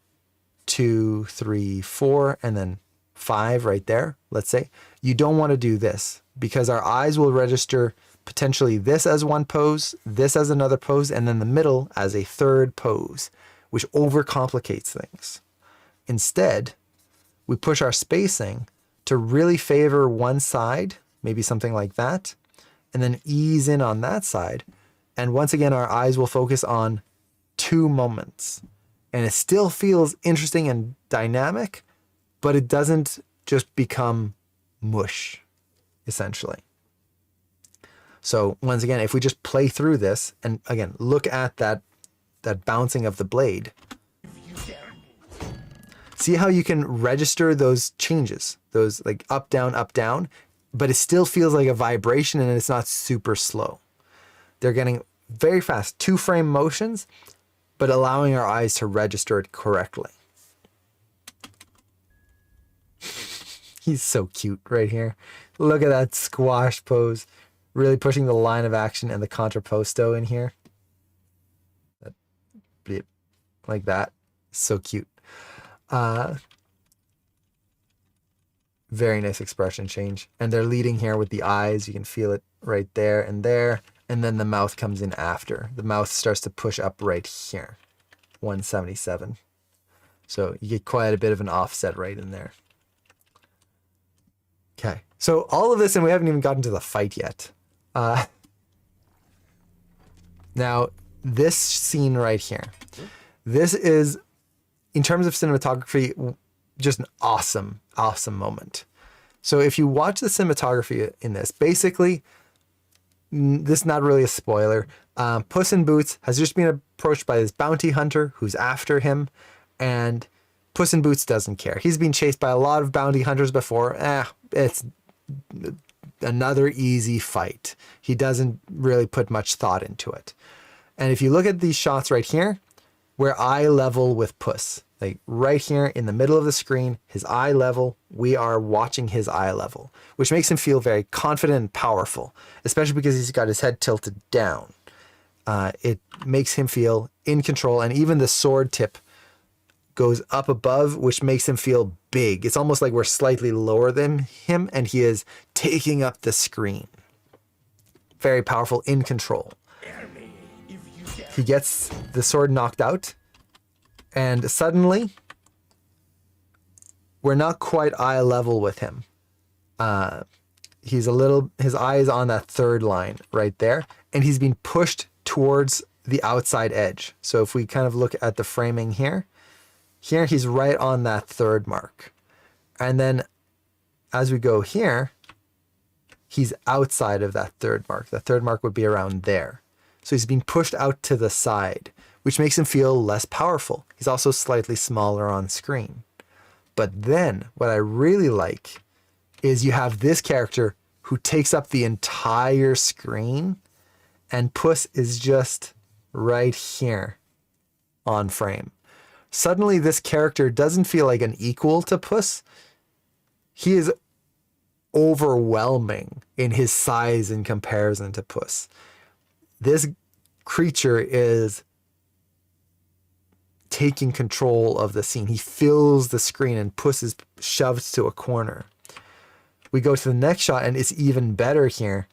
2, 3, 4, and then 5 right there, let's say. You don't want to do this because our eyes will register potentially this as one pose, this as another pose, and then the middle as a third pose, which overcomplicates things. Instead, we push our spacing to really favor one side, maybe something like that, and then ease in on that side. And once again, our eyes will focus on 2 moments. And it still feels interesting and dynamic, but it doesn't just become mush, essentially. So once again, if we just play through this, and again, look at that bouncing of the blade, see how you can register those changes, those like up, down, but it still feels like a vibration and it's not super slow. They're getting very fast 2 frame motions, but allowing our eyes to register it correctly. He's so cute right here. Look at that squash pose. Really pushing the line of action and the contrapposto in here. Like that. So cute. Very nice expression change. And they're leading here with the eyes. You can feel it right there and there. And then the mouth comes in after. The mouth starts to push up right here. 177. So you get quite a bit of an offset right in there. Okay. So all of this, and we haven't even gotten to the fight yet. Now, this scene right here. This is, in terms of cinematography, just an awesome, awesome moment. So if you watch the cinematography in this, basically, this is not really a spoiler. Puss in Boots has just been approached by this bounty hunter who's after him, and Puss in Boots doesn't care. He's been chased by a lot of bounty hunters before. It's another easy fight. He doesn't really put much thought into it. And if you look at these shots right here, we're eye level with Puss. Like right here in the middle of the screen, his eye level, we are watching his eye level, which makes him feel very confident and powerful, especially because he's got his head tilted down. It makes him feel in control, and even the sword tip goes up above, which makes him feel big. It's almost like we're slightly lower than him, and he is taking up the screen. Very powerful, in control. He gets the sword knocked out, and suddenly we're not quite eye level with him. His eye is on that third line right there, and he's being pushed towards the outside edge. So if we kind of look at the framing here he's right on that third mark. And then as we go here, he's outside of that third mark. The third mark would be around there. So he's being pushed out to the side, which makes him feel less powerful. He's also slightly smaller on screen. But then what I really like is you have this character who takes up the entire screen, and Puss is just right here on frame. Suddenly this character doesn't feel like an equal to Puss. He is overwhelming in his size in comparison to Puss. This creature is taking control of the scene. He fills the screen, and Puss is shoved to a corner. We go to the next shot, and it's even better here.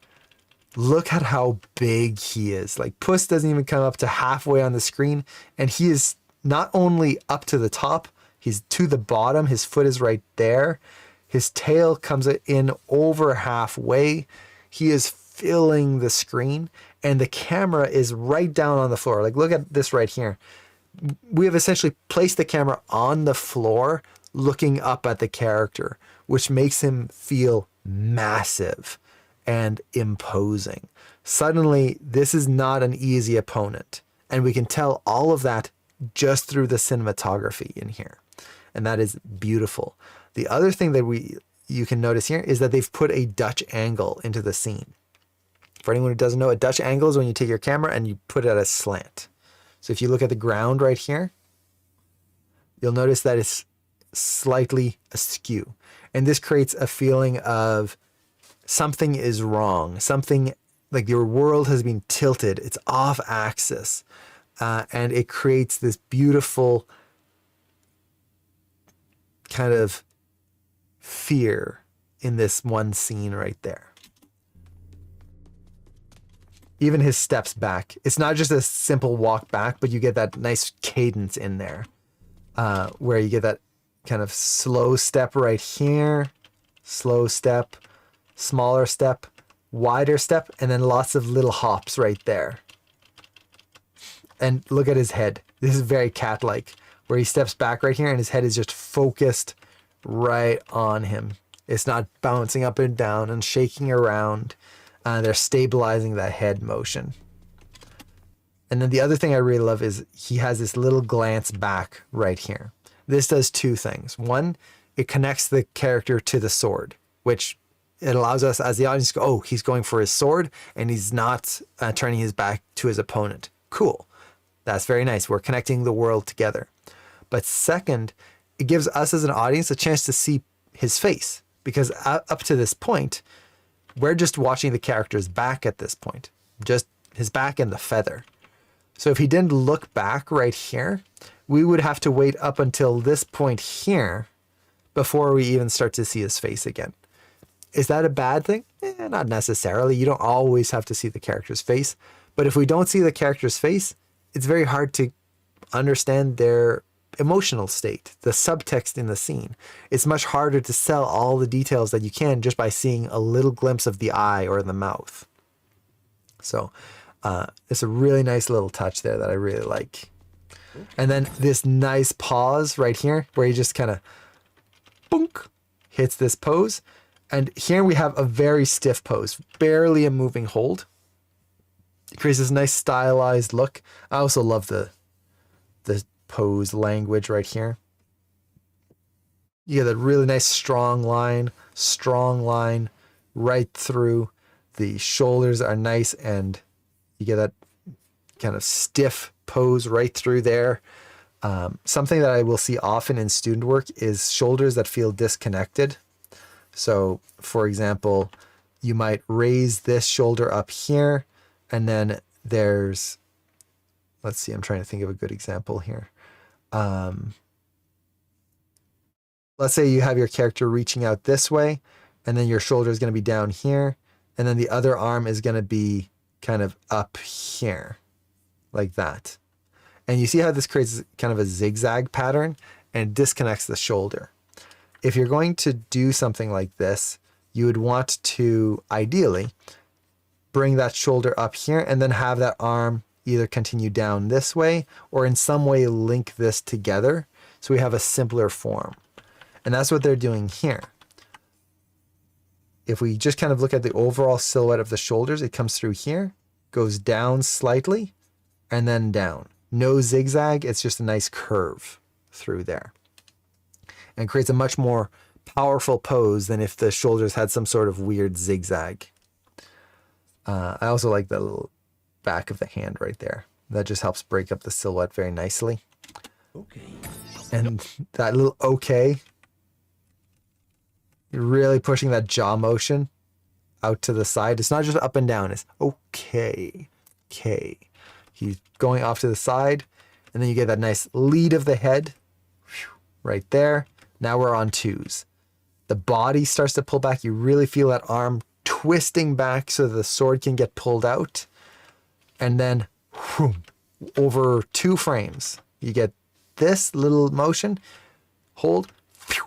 Look at how big he is. Like, Puss doesn't even come up to halfway on the screen, and he is not only up to the top, he's to the bottom. His foot is right there. His tail comes in over halfway. He is filling the screen, and the camera is right down on the floor. Like, look at this right here. We have essentially placed the camera on the floor, looking up at the character, which makes him feel massive and imposing. Suddenly, this is not an easy opponent, and we can tell all of that just through the cinematography in here, and that is beautiful. The other thing that you can notice here is that they've put a Dutch angle into the scene. For anyone who doesn't know, a Dutch angle is when you take your camera and you put it at a slant. So if you look at the ground right here, you'll notice that it's slightly askew. And this creates a feeling of something is wrong. Something like your world has been tilted. It's off axis. And it creates this beautiful kind of fear in this one scene right there. Even his steps back. It's not just a simple walk back, but you get that nice cadence in there, where you get that kind of slow step right here, slow step, smaller step, wider step, and then lots of little hops right there. And look at his head. This is very cat-like, where he steps back right here and his head is just focused right on him. It's not bouncing up and down and shaking around. They're stabilizing that head motion. And then the other thing I really love is he has this little glance back right here. This does two things. One, it connects the character to the sword, which it allows us as the audience to go, oh, he's going for his sword and he's not turning his back to his opponent. Cool. That's very nice. We're connecting the world together. But second, it gives us as an audience a chance to see his face, because up to this point, we're just watching the character's back at this point, just his back and the feather. So if he didn't look back right here, we would have to wait up until this point here before we even start to see his face again. Is that a bad thing? Not necessarily. You don't always have to see the character's face. But if we don't see the character's face, it's very hard to understand their emotional state, the subtext in the scene. It's much harder to sell all the details that you can just by seeing a little glimpse of the eye or the mouth. So it's a really nice little touch there that I really like. And then this nice pause right here where he just kind of boonk, hits this pose. And here we have a very stiff pose, barely a moving hold. It creates this nice stylized look. I also love the pose language right here. You get that really nice strong line right through. The shoulders are nice and you get that kind of stiff pose right through there. Something that I will see often in student work is shoulders that feel disconnected. So, for example, you might raise this shoulder up here, and then there's, let's see, I'm trying to think of a good example here. Let's say you have your character reaching out this way, and then your shoulder is going to be down here, and then the other arm is going to be kind of up here, like that. And you see how this creates kind of a zigzag pattern and disconnects the shoulder. If you're going to do something like this, you would want to ideally bring that shoulder up here and then have that arm either continue down this way or in some way link this together so we have a simpler form. And that's what they're doing here. If we just kind of look at the overall silhouette of the shoulders, it comes through here, goes down slightly, and then down. No zigzag, it's just a nice curve through there. And creates a much more powerful pose than if the shoulders had some sort of weird zigzag. I also like the little back of the hand right there. That just helps break up the silhouette very nicely. Okay. And that little okay, you're really pushing that jaw motion out to the side. It's not just up and down, it's okay, okay. He's going off to the side, and then you get that nice lead of the head right there. Now we're on twos. The body starts to pull back. You really feel that arm twisting back so the sword can get pulled out. And then whoom, over 2 frames, you get this little motion, hold, phew,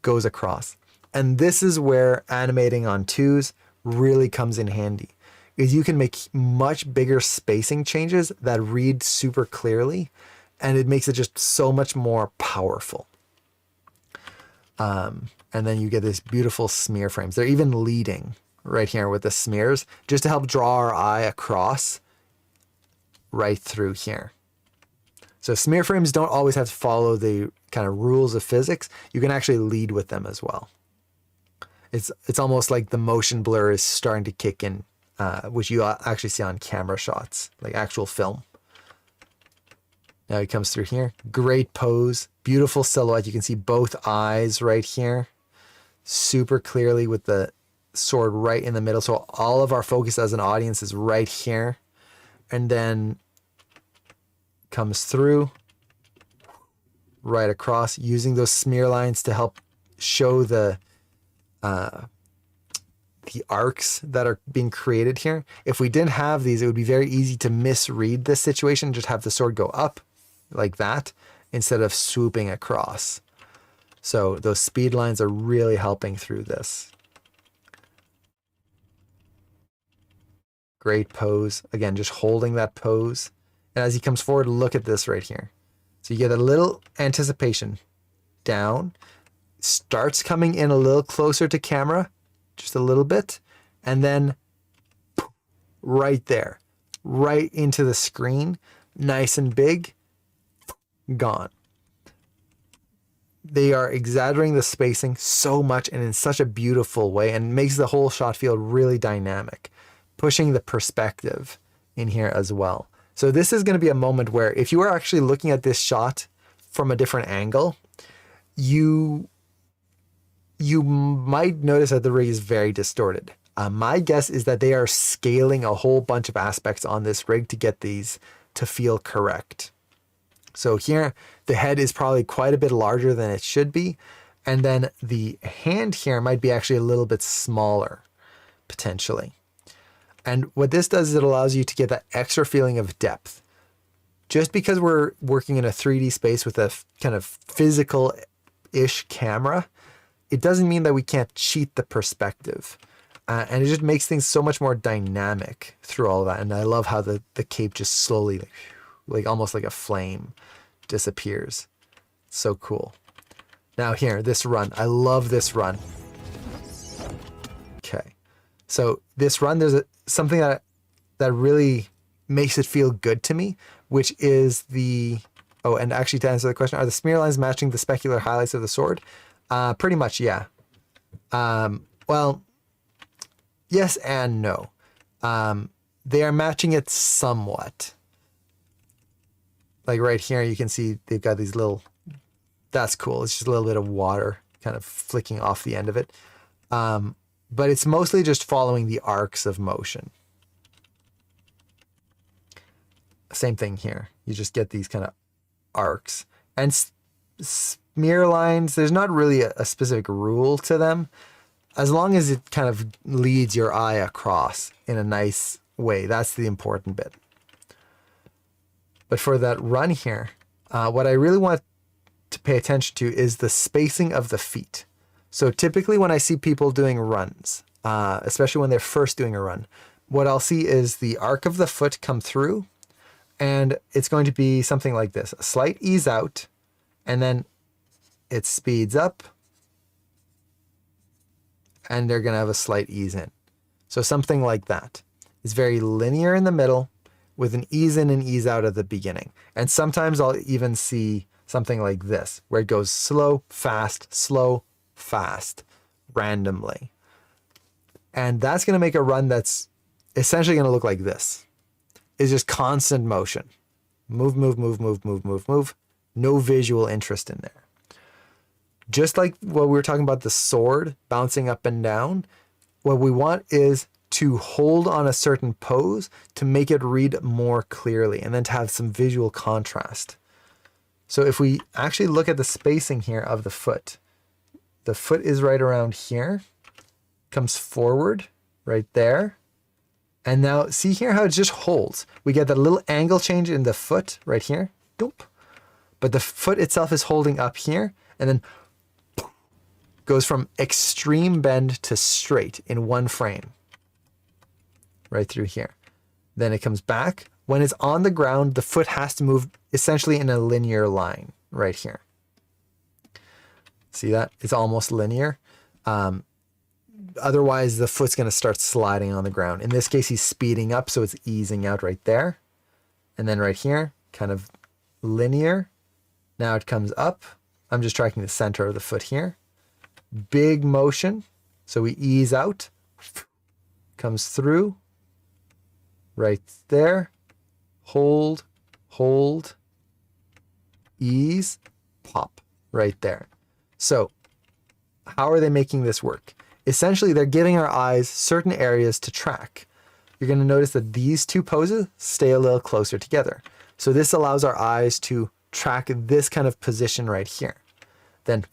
goes across. And this is where animating on twos really comes in handy, is you can make much bigger spacing changes that read super clearly, and it makes it just so much more powerful. And then you get these beautiful smear frames. They're even leading right here with the smears just to help draw our eye across right through here. So smear frames don't always have to follow the kind of rules of physics. You can actually lead with them as well. It's almost like the motion blur is starting to kick in, which you actually see on camera shots, like actual film. Now he comes through here. Great pose. Beautiful silhouette. You can see both eyes right here. Super clearly with the sword right in the middle. So all of our focus as an audience is right here. And then comes through right across, using those smear lines to help show the arcs that are being created here. If we didn't have these, it would be very easy to misread this situation, just have the sword go up like that instead of swooping across. So those speed lines are really helping through this. Great pose. Again, just holding that pose. And as he comes forward, look at this right here. So you get a little anticipation. Down. Starts coming in a little closer to camera. Just a little bit. And then right there. Right into the screen. Nice and big. Gone. They are exaggerating the spacing so much and in such a beautiful way, and makes the whole shot feel really dynamic, pushing the perspective in here as well. So this is going to be a moment where if you are actually looking at this shot from a different angle, you might notice that the rig is very distorted. My guess is that they are scaling a whole bunch of aspects on this rig to get these to feel correct. So here, the head is probably quite a bit larger than it should be. And then the hand here might be actually a little bit smaller, potentially. And what this does is it allows you to get that extra feeling of depth. Just because we're working in a 3D space with a kind of physical-ish camera, it doesn't mean that we can't cheat the perspective. And it just makes things so much more dynamic through all of that. And I love how the cape just slowly, like almost like a flame, disappears. So cool. Now here, this run. I love this run. Okay. So this run, there's something that really makes it feel good to me, which is the... Oh, and actually to answer the question, are the smear lines matching the specular highlights of the sword? Pretty much, yeah. Well, yes and no. They are matching it somewhat. Like right here, you can see they've got these little... That's cool. It's just a little bit of water kind of flicking off the end of it. But it's mostly just following the arcs of motion. Same thing here. You just get these kind of arcs. And smear lines, there's not really a specific rule to them. As long as it kind of leads your eye across in a nice way. That's the important bit. But for that run here, what I really want to pay attention to is the spacing of the feet. So typically when I see people doing runs, especially when they're first doing a run, what I'll see is the arc of the foot come through, and it's going to be something like this: a slight ease out, and then it speeds up, and they're going to have a slight ease in. So something like that. It's very linear in the middle with an ease in and ease out at the beginning. And sometimes I'll even see something like this, where it goes slow, fast, randomly. And that's going to make a run that's essentially going to look like this. It's just constant motion. Move. No visual interest in there. Just like what we were talking about, the sword bouncing up and down, what we want is to hold on a certain pose to make it read more clearly, and then to have some visual contrast. So if we actually look at the spacing here of the foot is right around here, comes forward right there. And now see here how it just holds. We get that little angle change in the foot right here. Doop. But the foot itself is holding up here, and then goes from extreme bend to straight in one frame. Right through here. Then it comes back. When it's on the ground, the foot has to move essentially in a linear line right here. See that? It's almost linear. Otherwise, the foot's going to start sliding on the ground. In this case, he's speeding up, so it's easing out right there. And then right here, kind of linear. Now it comes up. I'm just tracking the center of the foot here. Big motion. So we ease out. Comes through. Right there. Hold, ease, pop, right there. So how are they making this work? Essentially, they're giving our eyes certain areas to track. You're going to notice that these two poses stay a little closer together. So this allows our eyes to track this kind of position right here. Then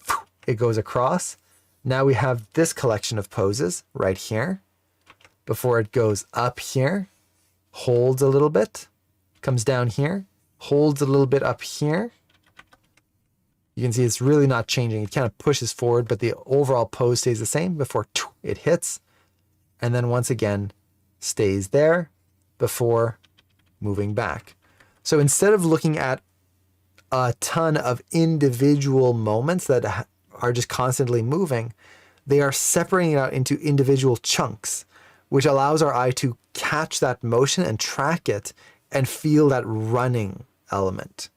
it goes across. Now we have this collection of poses right here before it goes up here, holds a little bit, comes down here, holds a little bit up here. You can see it's really not changing. It kind of pushes forward, but the overall pose stays the same before it hits. And then once again, stays there before moving back. So instead of looking at a ton of individual moments that are just constantly moving, they are separating it out into individual chunks, which allows our eye to catch that motion and track it and feel that running element.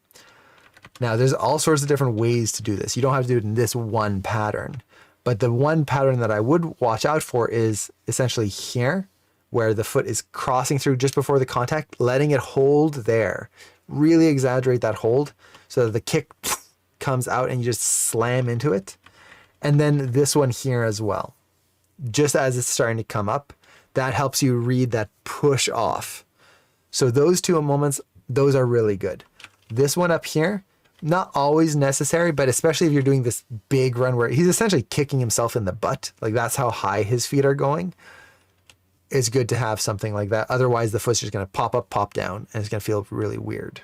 Now, there's all sorts of different ways to do this. You don't have to do it in this one pattern, but the one pattern that I would watch out for is essentially here, where the foot is crossing through just before the contact, letting it hold there. Really exaggerate that hold so that the kick comes out and you just slam into it. And then this one here as well. Just as it's starting to come up, that helps you read that push off. So those two moments, those are really good. This one up here, not always necessary, but especially if you're doing this big run where he's essentially kicking himself in the butt, like that's how high his feet are going. It's good to have something like that. Otherwise, the foot's just going to pop up, pop down, and it's going to feel really weird.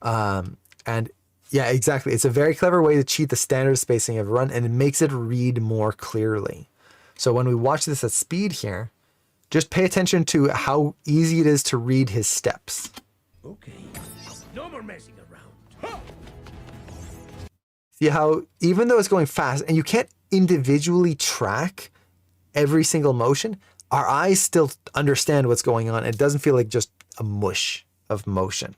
And yeah, exactly. It's a very clever way to cheat the standard spacing of run, and it makes it read more clearly. So when we watch this at speed here, just pay attention to how easy it is to read his steps. Okay. No more messing around. Huh! See how, even though it's going fast, and you can't individually track every single motion, our eyes still understand what's going on. It doesn't feel like just a mush of motion.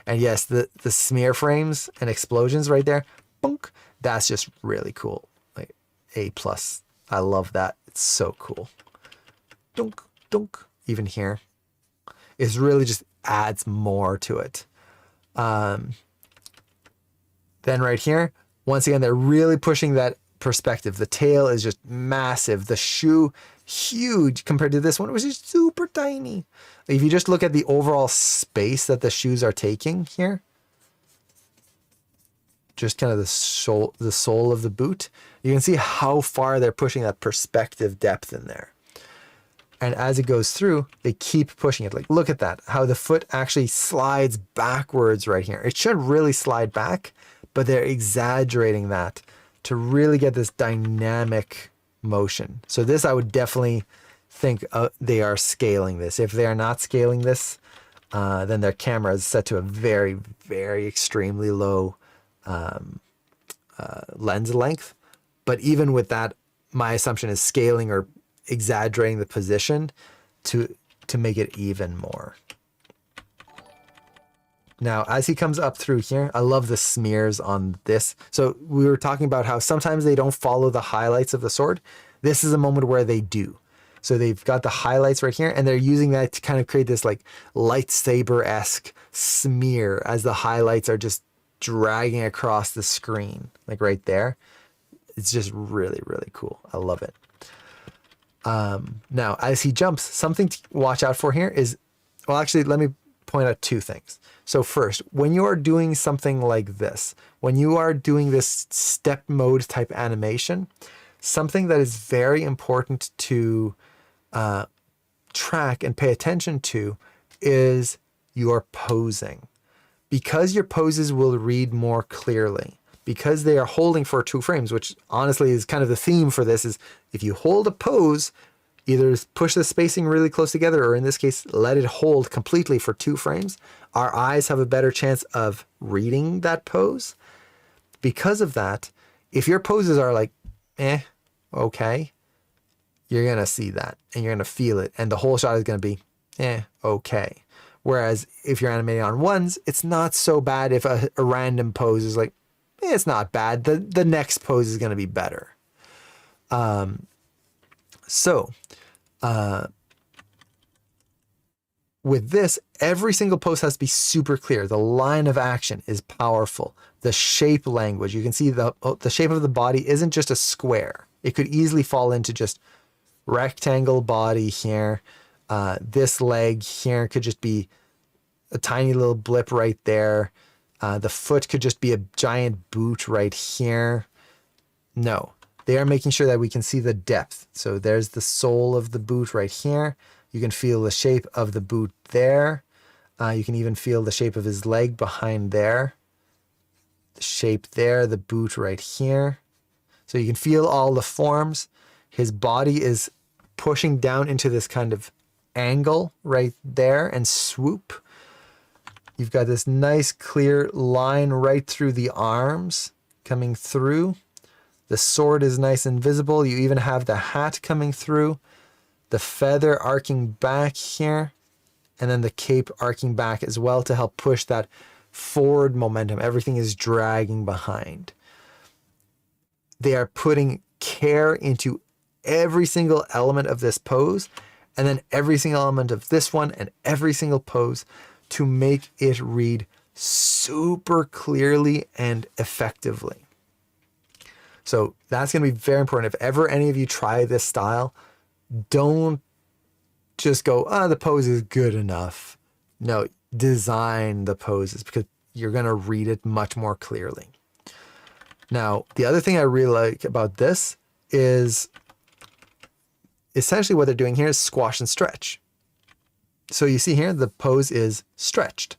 And yes, the smear frames and explosions right there, bonk, that's just really cool. Like A+. I love that. It's so cool. Dunk, dunk. Even here. It really just adds more to it. Then right here, once again, they're really pushing that perspective. The tail is just massive. The shoe, huge compared to this one, which is super tiny. If you just look at the overall space that the shoes are taking here, just kind of the sole of the boot, you can see how far they're pushing that perspective depth in there. And as it goes through, they keep pushing it. Like, look at that, how the foot actually slides backwards right here. It should really slide back, but they're exaggerating that to really get this dynamic motion. So this, I would definitely think they are scaling this. If they are not scaling this, then their camera is set to a very, very extremely low lens length. But even with that, my assumption is scaling or exaggerating the position to make it even more. Now, as he comes up through here, I love the smears on this. So we were talking about how sometimes they don't follow the highlights of the sword. This is a moment where they do. So they've got the highlights right here, and they're using that to kind of create this like lightsaber-esque smear as the highlights are just dragging across the screen, like right there. It's just really, really cool. I love it. Now, as he jumps, something to watch out for here is, well, actually, let me point out two things. So first, when you are doing something like this, when you are doing this step mode type animation, something that is very important to track and pay attention to is your posing. Because your poses will read more clearly, because they are holding for 2 frames, which honestly is kind of the theme for this, is if you hold a pose, either push the spacing really close together, or in this case, let it hold completely for 2 frames, our eyes have a better chance of reading that pose. Because of that, if your poses are like, okay, you're going to see that and you're going to feel it. And the whole shot is going to be, okay. Whereas if you're animating on ones, it's not so bad if a random pose is like, it's not bad. The next pose is going to be better. With this, every single pose has to be super clear. The line of action is powerful. The shape language, you can see the shape of the body isn't just a square. It could easily fall into just rectangle body here. This leg here could just be a tiny little blip right there. The foot could just be a giant boot right here. No, they are making sure that we can see the depth. So there's the sole of the boot right here. You can feel the shape of the boot there. You can even feel the shape of his leg behind there. The shape there, the boot right here. So you can feel all the forms. His body is pushing down into this kind of angle right there and swoop. You've got this nice clear line right through the arms coming through. The sword is nice and visible. You even have the hat coming through. The feather arcing back here. And then the cape arcing back as well to help push that forward momentum. Everything is dragging behind. They are putting care into every single element of this pose, and then every single element of this one, and every single pose to make it read super clearly and effectively. So that's going to be very important. If ever any of you try this style, don't just go, the pose is good enough. No, design the poses, because you're going to read it much more clearly. Now, the other thing I really like about this is essentially what they're doing here is squash and stretch. So you see here, the pose is stretched.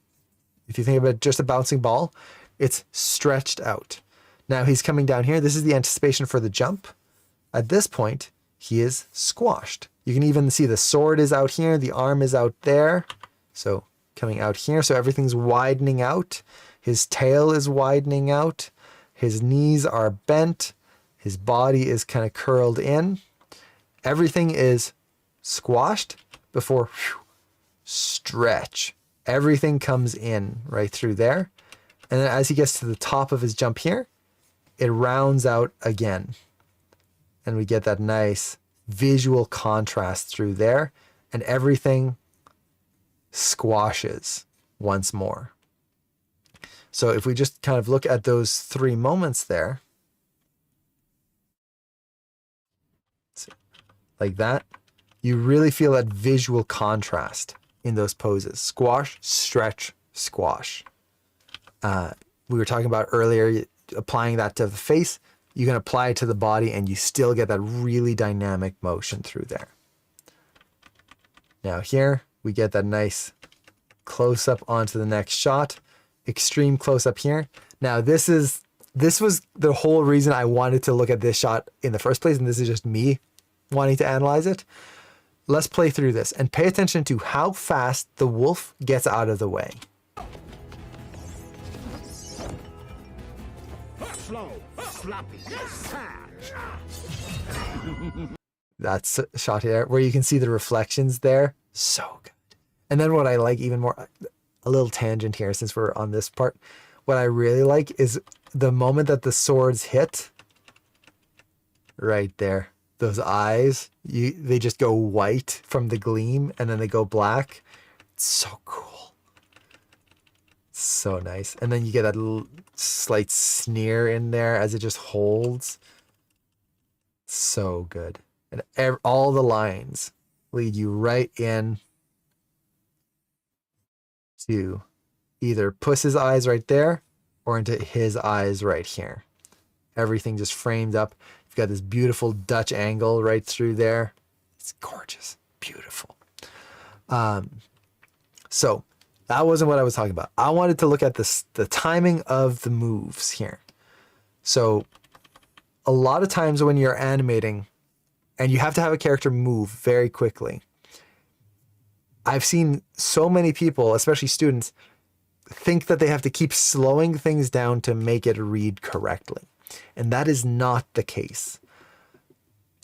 If you think about just a bouncing ball, it's stretched out. Now he's coming down here. This is the anticipation for the jump. At this point, he is squashed. You can even see the sword is out here. The arm is out there. So coming out here. So everything's widening out. His tail is widening out. His knees are bent. His body is kind of curled in. Everything is squashed before stretch. Everything comes in right through there. And then as he gets to the top of his jump here, it rounds out again. And we get that nice visual contrast through there. And everything squashes once more. So if we just kind of look at those 3 moments there, like that, you really feel that visual contrast in those poses. Squash, stretch, squash. We were talking about earlier, applying that to the face, you can apply it to the body and you still get that really dynamic motion through there. Now here, we get that nice close up onto the next shot. Extreme close up here. Now this was the whole reason I wanted to look at this shot in the first place, and this is just me wanting to analyze it. Let's play through this and pay attention to how fast the wolf gets out of the way. Slow, sloppy, That's a shot here where you can see the reflections there. So good. And then what I like even more, a little tangent here since we're on this part. What I really like is the moment that the swords hit. Right there. Those eyes, they just go white from the gleam and then they go black. It's so cool. So nice. And then you get that slight sneer in there as it just holds. So good. And all the lines lead you right in to either Puss's eyes right there or into his eyes right here. Everything just framed up. You've got this beautiful Dutch angle right through there. It's gorgeous. Beautiful. So that wasn't what I was talking about. I wanted to look at the timing of the moves here. So a lot of times when you're animating and you have to have a character move very quickly, I've seen so many people, especially students, think that they have to keep slowing things down to make it read correctly. And that is not the case.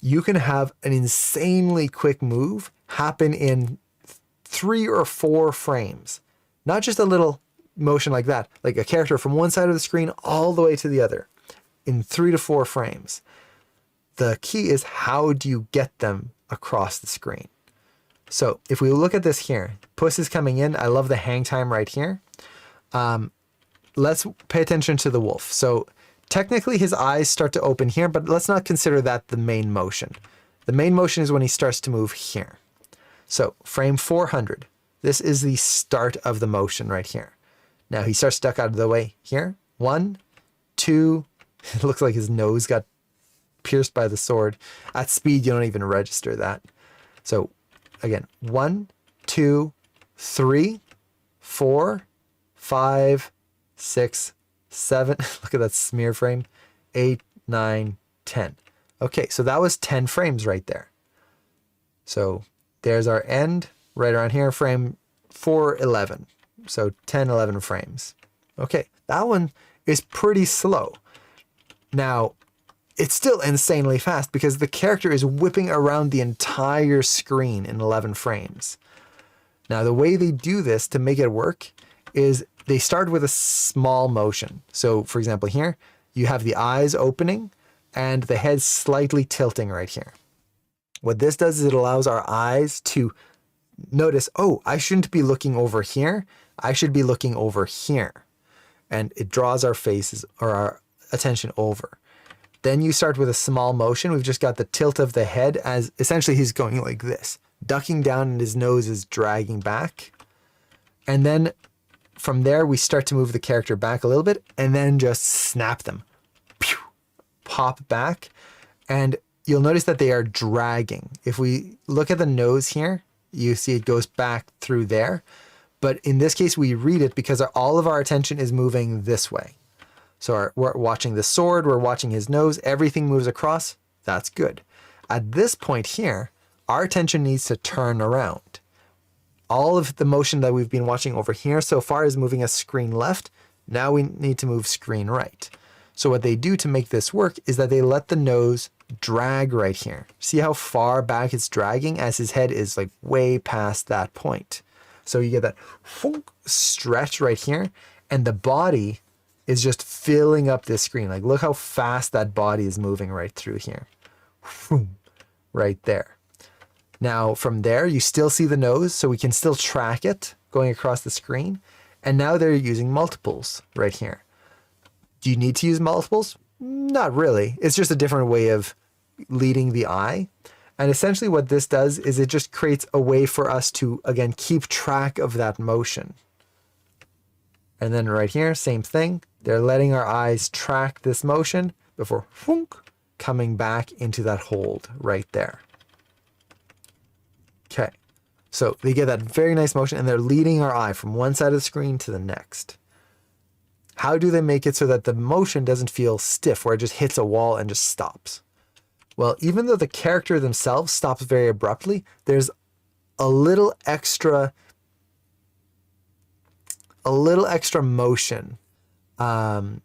You can have an insanely quick move happen in 3 or 4 frames. Not just a little motion like that, like a character from one side of the screen all the way to the other in 3 to 4 frames. The key is how do you get them across the screen? So if we look at this here, Puss is coming in. I love the hang time right here. Let's pay attention to the wolf. So technically his eyes start to open here, but let's not consider that the main motion. The main motion is when he starts to move here. So frame 400. This is the start of the motion right here. Now he starts to duck out of the way here. 1, 2, it looks like his nose got pierced by the sword. At speed, you don't even register that. So again, 1, 2, 3, 4, 5, 6, 7. Look at that smear frame. 8, 9, 10. Okay, so that was 10 frames right there. So there's our end right around here, frame 411. So 10, 11 frames. Okay, that one is pretty slow. Now, it's still insanely fast because the character is whipping around the entire screen in 11 frames. Now, the way they do this to make it work is they start with a small motion. So, for example, here, you have the eyes opening and the head slightly tilting right here. What this does is it allows our eyes to notice, oh, I shouldn't be looking over here. I should be looking over here. And it draws our faces or our attention over. Then you start with a small motion. We've just got the tilt of the head as essentially he's going like this, ducking down and his nose is dragging back. And then from there, we start to move the character back a little bit and then just snap them. Pew! Pop back. And you'll notice that they are dragging. If we look at the nose here, you see it goes back through there. But in this case, we read it because all of our attention is moving this way. So we're watching the sword, we're watching his nose, everything moves across. That's good. At this point here, our attention needs to turn around. All of the motion that we've been watching over here so far is moving us screen left. Now we need to move screen right. So what they do to make this work is that they let the nose drag right here. See how far back it's dragging as his head is like way past that point. So you get that stretch right here, and the body is just filling up this screen. Like look how fast that body is moving right through here. Right there. Now from there, you still see the nose, so we can still track it going across the screen. And now they're using multiples right here. Do you need to use multiples? Not really. It's just a different way of leading the eye. And essentially what this does is it just creates a way for us to, again, keep track of that motion. And then right here, same thing. They're letting our eyes track this motion before coming back into that hold right there. Okay, so they get that very nice motion and they're leading our eye from one side of the screen to the next. How do they make it so that the motion doesn't feel stiff, where it just hits a wall and just stops? Well, even though the character themselves stops very abruptly, there's a little extra motion that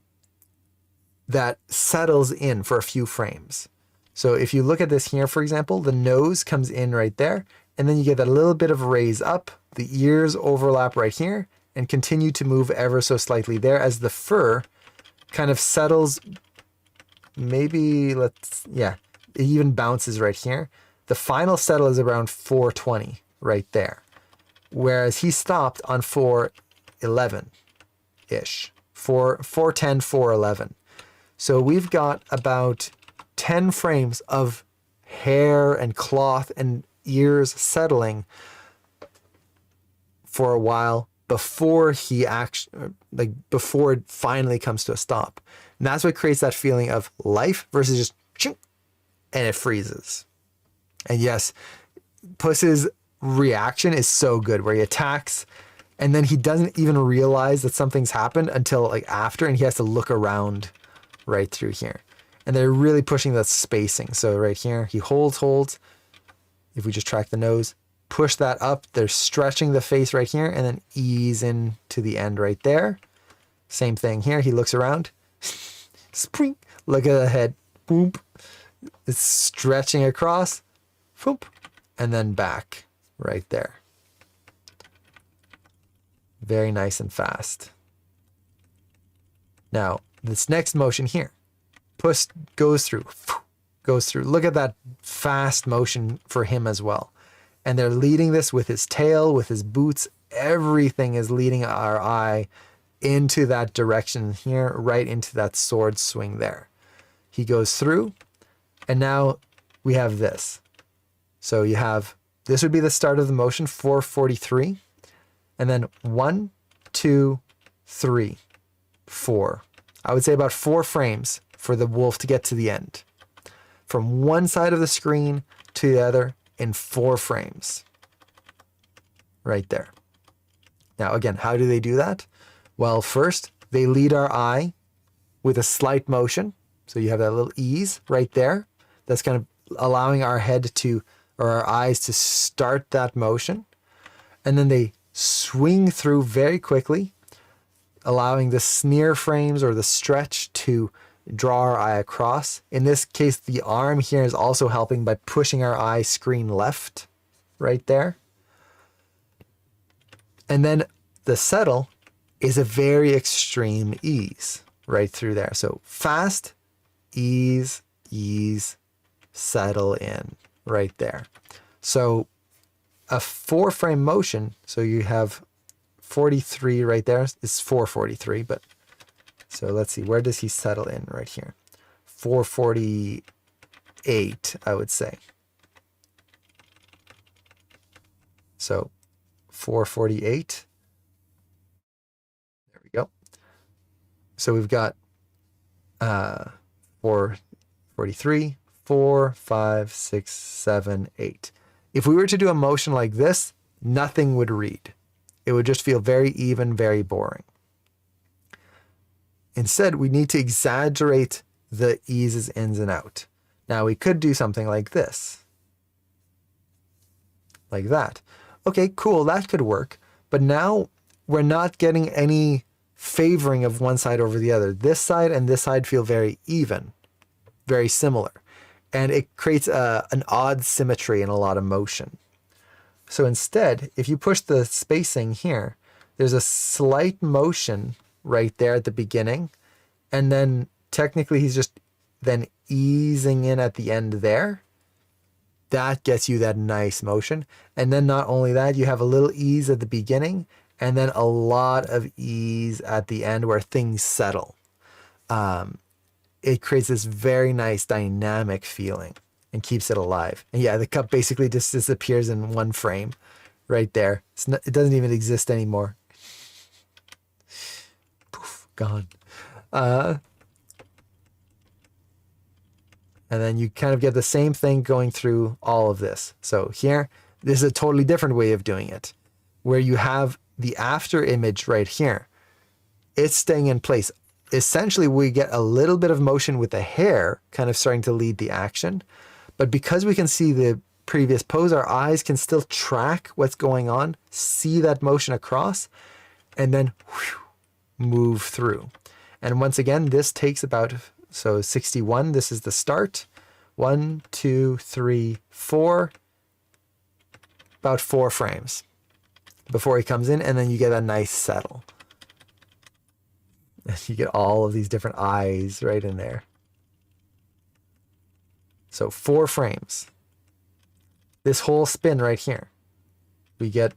settles in for a few frames. So if you look at this here, for example, the nose comes in right there, and then you get that little bit of raise up, the ears overlap right here, and continue to move ever so slightly there as the fur kind of settles. Maybe it even bounces right here. The final settle is around 420 right there. Whereas he stopped on 411-ish. 410, 411. So we've got about 10 frames of hair and cloth and ears settling for a while before before it finally comes to a stop. And that's what creates that feeling of life versus just chink, and it freezes. And yes, Puss's reaction is so good where he attacks and then he doesn't even realize that something's happened until like after, and he has to look around right through here. And they're really pushing that spacing. So right here, he holds. If we just track the nose, push that up, they're stretching the face right here and then ease in to the end right there. Same thing here. He looks around. Spring. Look at the head. Boom. It's stretching across. Boop. And then back right there. Very nice and fast. Now, this next motion here. Puss goes through. Look at that fast motion for him as well. And they're leading this with his tail, with his boots. Everything is leading our eye into that direction here, right into that sword swing there. He goes through, and now we have this. So you have, this would be the start of the motion, 443. And then 1, 2, 3, 4. I would say about 4 frames for the wolf to get to the end. From one side of the screen to the other in 4 frames. Right there. Now again, how do they do that? Well, first, they lead our eye with a slight motion. So you have that little ease right there. That's kind of allowing our head to, or our eyes to start that motion. And then they swing through very quickly, allowing the smear frames or the stretch to draw our eye across. In this case, the arm here is also helping by pushing our eye screen left right there. And then the settle is a very extreme ease right through there. So fast, ease, settle in right there. So a 4-frame motion, so you have 43 right there. It's 443, but so let's see, where does he settle in right here? 448, I would say. So 448. So we've got 443, 4, 5, 6, 7, 8. If we were to do a motion like this, nothing would read. It would just feel very even, very boring. Instead, we need to exaggerate the eases ins and out. Now we could do something like this. Like that. Okay, cool, that could work. But now we're not getting any favoring of one side over the other. This side and this side feel very even, very similar. And it creates an odd symmetry and a lot of motion. So instead, if you push the spacing here, there's a slight motion right there at the beginning. And then technically he's just then easing in at the end there. That gets you that nice motion. And then not only that, you have a little ease at the beginning and then a lot of ease at the end where things settle. It creates this very nice dynamic feeling and keeps it alive. And yeah, the cup basically just disappears in one frame right there. It doesn't even exist anymore. Poof, gone. And then you kind of get the same thing going through all of this. So here, this is a totally different way of doing it, where you have the after image right here. It's staying in place. Essentially, we get a little bit of motion with the hair kind of starting to lead the action. But because we can see the previous pose, our eyes can still track what's going on, see that motion across, and then move through. And once again, this takes about, so 61, this is the start. 1, 2, 3, 4, about 4 frames before he comes in, and then you get a nice settle. You get all of these different eyes right in there. So 4 frames. This whole spin right here. We get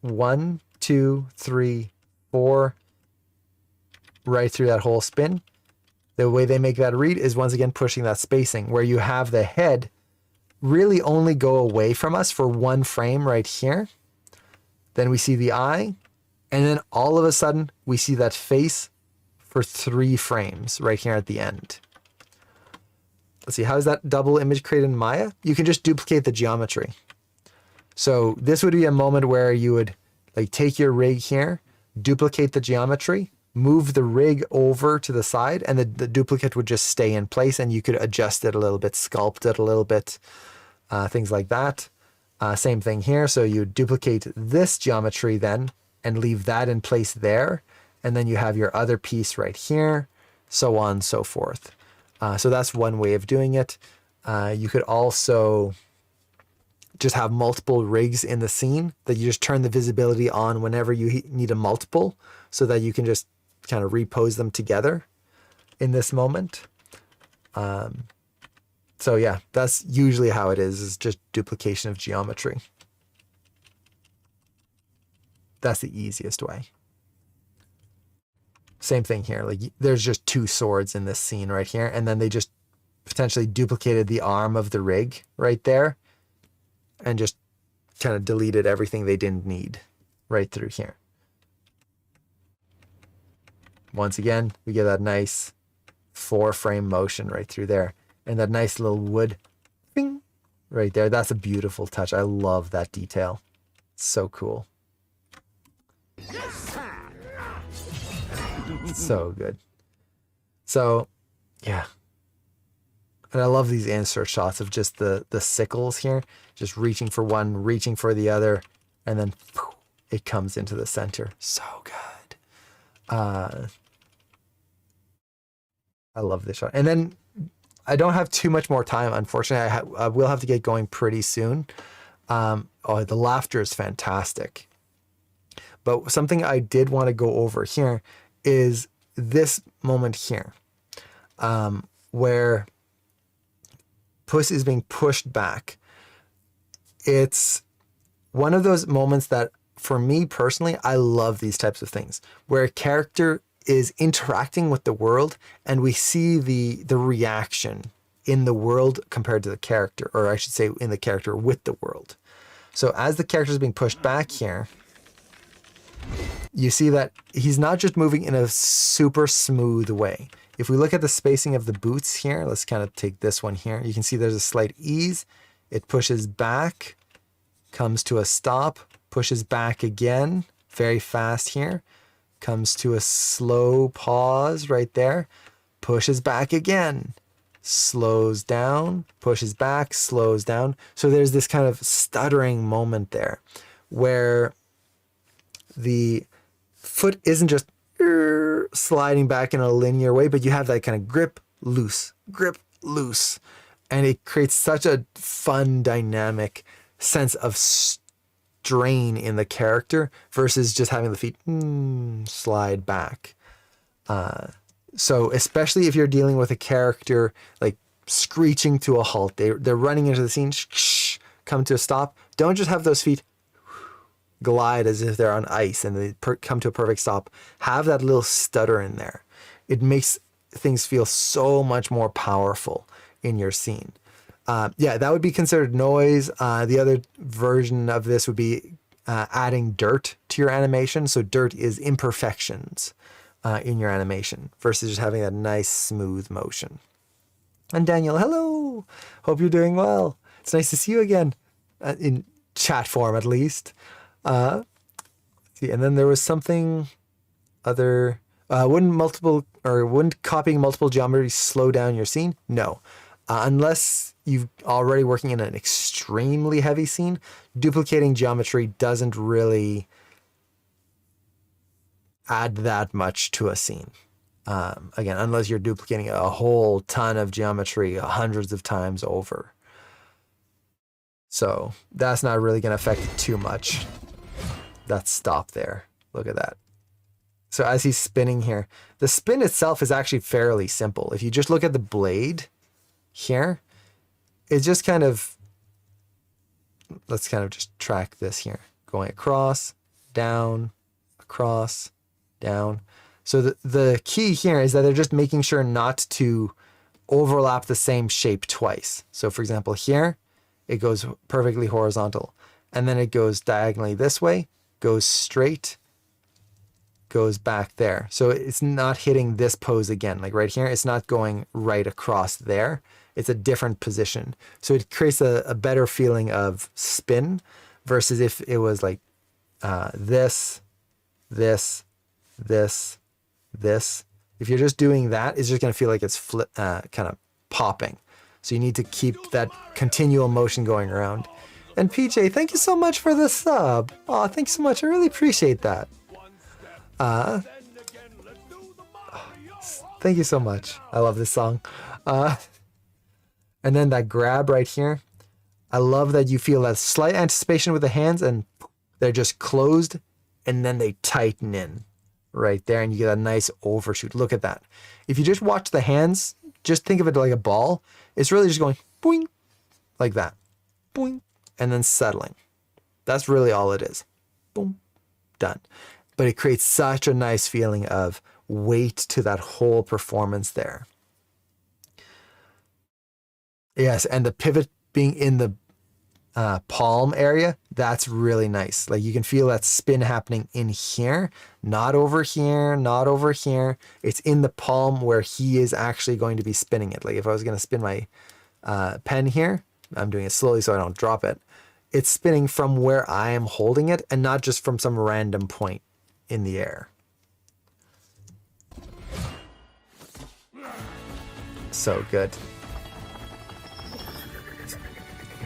1, 2, 3, 4 right through that whole spin. The way they make that read is once again pushing that spacing where you have the head really only go away from us for 1 frame right here. Then we see the eye. And then all of a sudden, we see that face for 3 frames right here at the end. Let's see, how is that double image created in Maya? You can just duplicate the geometry. So this would be a moment where you would like take your rig here, duplicate the geometry, move the rig over to the side, and the duplicate would just stay in place, and you could adjust it a little bit, sculpt it a little bit, things like that. Same thing here. So you duplicate this geometry then, and leave that in place there. And then you have your other piece right here, so on and so forth. So that's one way of doing it. You could also just have multiple rigs in the scene that you just turn the visibility on whenever you need a multiple so that you can just kind of repose them together in this moment. So yeah, that's usually how it is just duplication of geometry. That's the easiest way. Same thing here. Like there's just 2 swords in this scene right here. And then they just potentially duplicated the arm of the rig right there and just kind of deleted everything they didn't need right through here. Once again, we get that nice 4 frame motion right through there. And that nice little wood bing, right there. That's a beautiful touch. I love that detail. It's so cool. So good. So yeah, and I love these insert shots of just the sickles here, just reaching for one, reaching for the other, and then it comes into the center. So good. I love this shot. And then I don't have too much more time, unfortunately. I will have to get going pretty soon. Oh, the laughter is fantastic. But something I did want to go over here is this moment here, where Puss is being pushed back. It's one of those moments that, for me personally, I love these types of things, where a character is interacting with the world and we see the reaction in the world compared to the character, or I should say in the character with the world. So as the character is being pushed back here, you see that he's not just moving in a super smooth way. If we look at the spacing of the boots here, let's kind of take this one here. You can see there's a slight ease. It pushes back, comes to a stop, pushes back again, very fast here, comes to a slow pause right there, pushes back again, slows down, pushes back, slows down. So there's this kind of stuttering moment there where the foot isn't just sliding back in a linear way, but you have that kind of grip, loose, and it creates such a fun dynamic sense of strain in the character versus just having the feet slide back. So especially if you're dealing with a character like screeching to a halt, they're running into the scene, come to a stop, don't just have those feet glide as if they're on ice and they come to a perfect stop. Have that little stutter in there. It makes things feel so much more powerful in your scene. Yeah, that would be considered noise. The other version of this would be adding dirt to your animation. So dirt is imperfections in your animation versus just having that nice smooth motion. And Daniel, hello. Hope you're doing well. It's nice to see you again in chat form at least. See, and then there was something other. Wouldn't copying multiple geometries slow down your scene? No. Unless you're already working in an extremely heavy scene, duplicating geometry doesn't really add that much to a scene. Again, unless you're duplicating a whole ton of geometry hundreds of times over. So that's not really going to affect it too much. That stop there. Look at that. So as he's spinning here, the spin itself is actually fairly simple. If you just look at the blade here, it's just kind of, let's kind of just track this here. Going across, down, across, down. So the key here is that they're just making sure not to overlap the same shape twice. So for example, here, it goes perfectly horizontal. And then it goes diagonally this way, goes straight, goes back there. So it's not hitting this pose again. Like right here, it's not going right across there. It's a different position. So it creates a better feeling of spin versus if it was like this. If you're just doing that, it's just going to feel like it's kind of popping. So you need to keep that continual motion going around. And PJ, thank you so much for the sub. Oh, thank you so much. I really appreciate that. Thank you so much. I love this song. And then that grab right here. I love that you feel that slight anticipation with the hands and they're just closed and then they tighten in right there and you get a nice overshoot. Look at that. If you just watch the hands, just think of it like a ball. It's really just going boing, like that. Boing. And then settling. That's really all it is. Boom, done. But it creates such a nice feeling of weight to that whole performance there. Yes, and the pivot being in the palm area, that's really nice. Like you can feel that spin happening in here, not over here, not over here. It's in the palm where he is actually going to be spinning it. Like if I was going to spin my pen here, I'm doing it slowly so I don't drop it. It's spinning from where I am holding it and not just from some random point in the air. So good.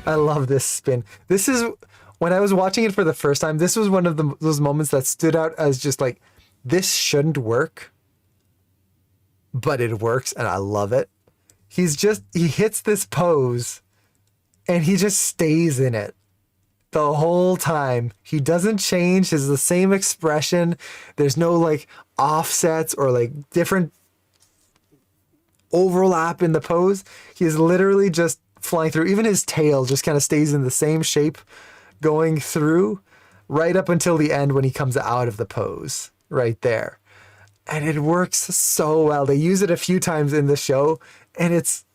I love this spin. This is, when I was watching it for the first time, this was one of those moments that stood out as just like, this shouldn't work, but it works and I love it. He hits this pose and he just stays in it the whole time. He doesn't change. It's the same expression. There's no like offsets or like different overlap in the pose. He's literally just flying through. Even his tail just kind of stays in the same shape going through right up until the end when he comes out of the pose right there. And it works so well. They use it a few times in the show and it's,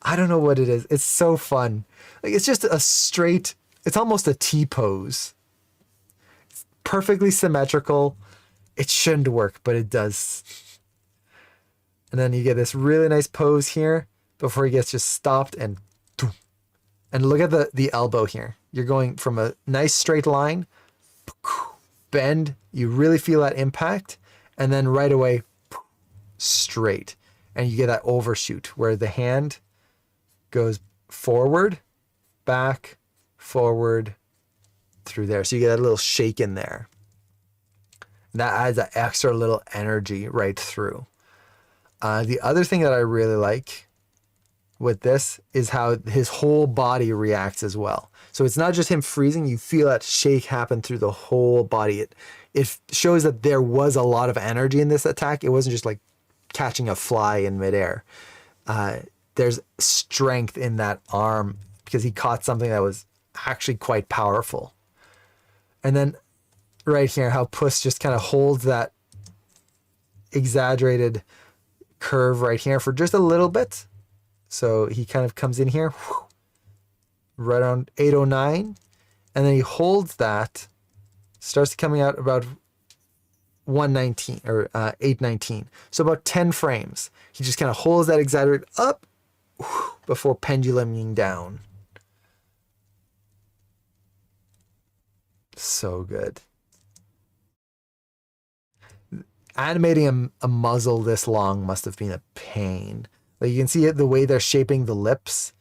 I don't know what it is. It's so fun. Like it's just a straight, it's almost a T pose. It's perfectly symmetrical. It shouldn't work, but it does. And then you get this really nice pose here before he gets just stopped and look at the elbow here. You're going from a nice straight line, bend, you really feel that impact, and then right away straight. And you get that overshoot where the hand goes forward, back, forward, through there. So you get a little shake in there. That adds that extra little energy right through. The other thing that I really like with this is how his whole body reacts as well. So it's not just him freezing, you feel that shake happen through the whole body. It shows that there was a lot of energy in this attack. It wasn't just like catching a fly in midair. There's strength in that arm because he caught something that was actually quite powerful. And then right here, how Puss just kind of holds that exaggerated curve right here for just a little bit. So he kind of comes in here, whew, right around 809, and then he holds that, starts coming out about 119 or 819. So about 10 frames. He just kind of holds that exaggerated up whew, before penduluming down. So good. Animating a muzzle this long must have been a pain. Like you can see it, the way they're shaping the lips,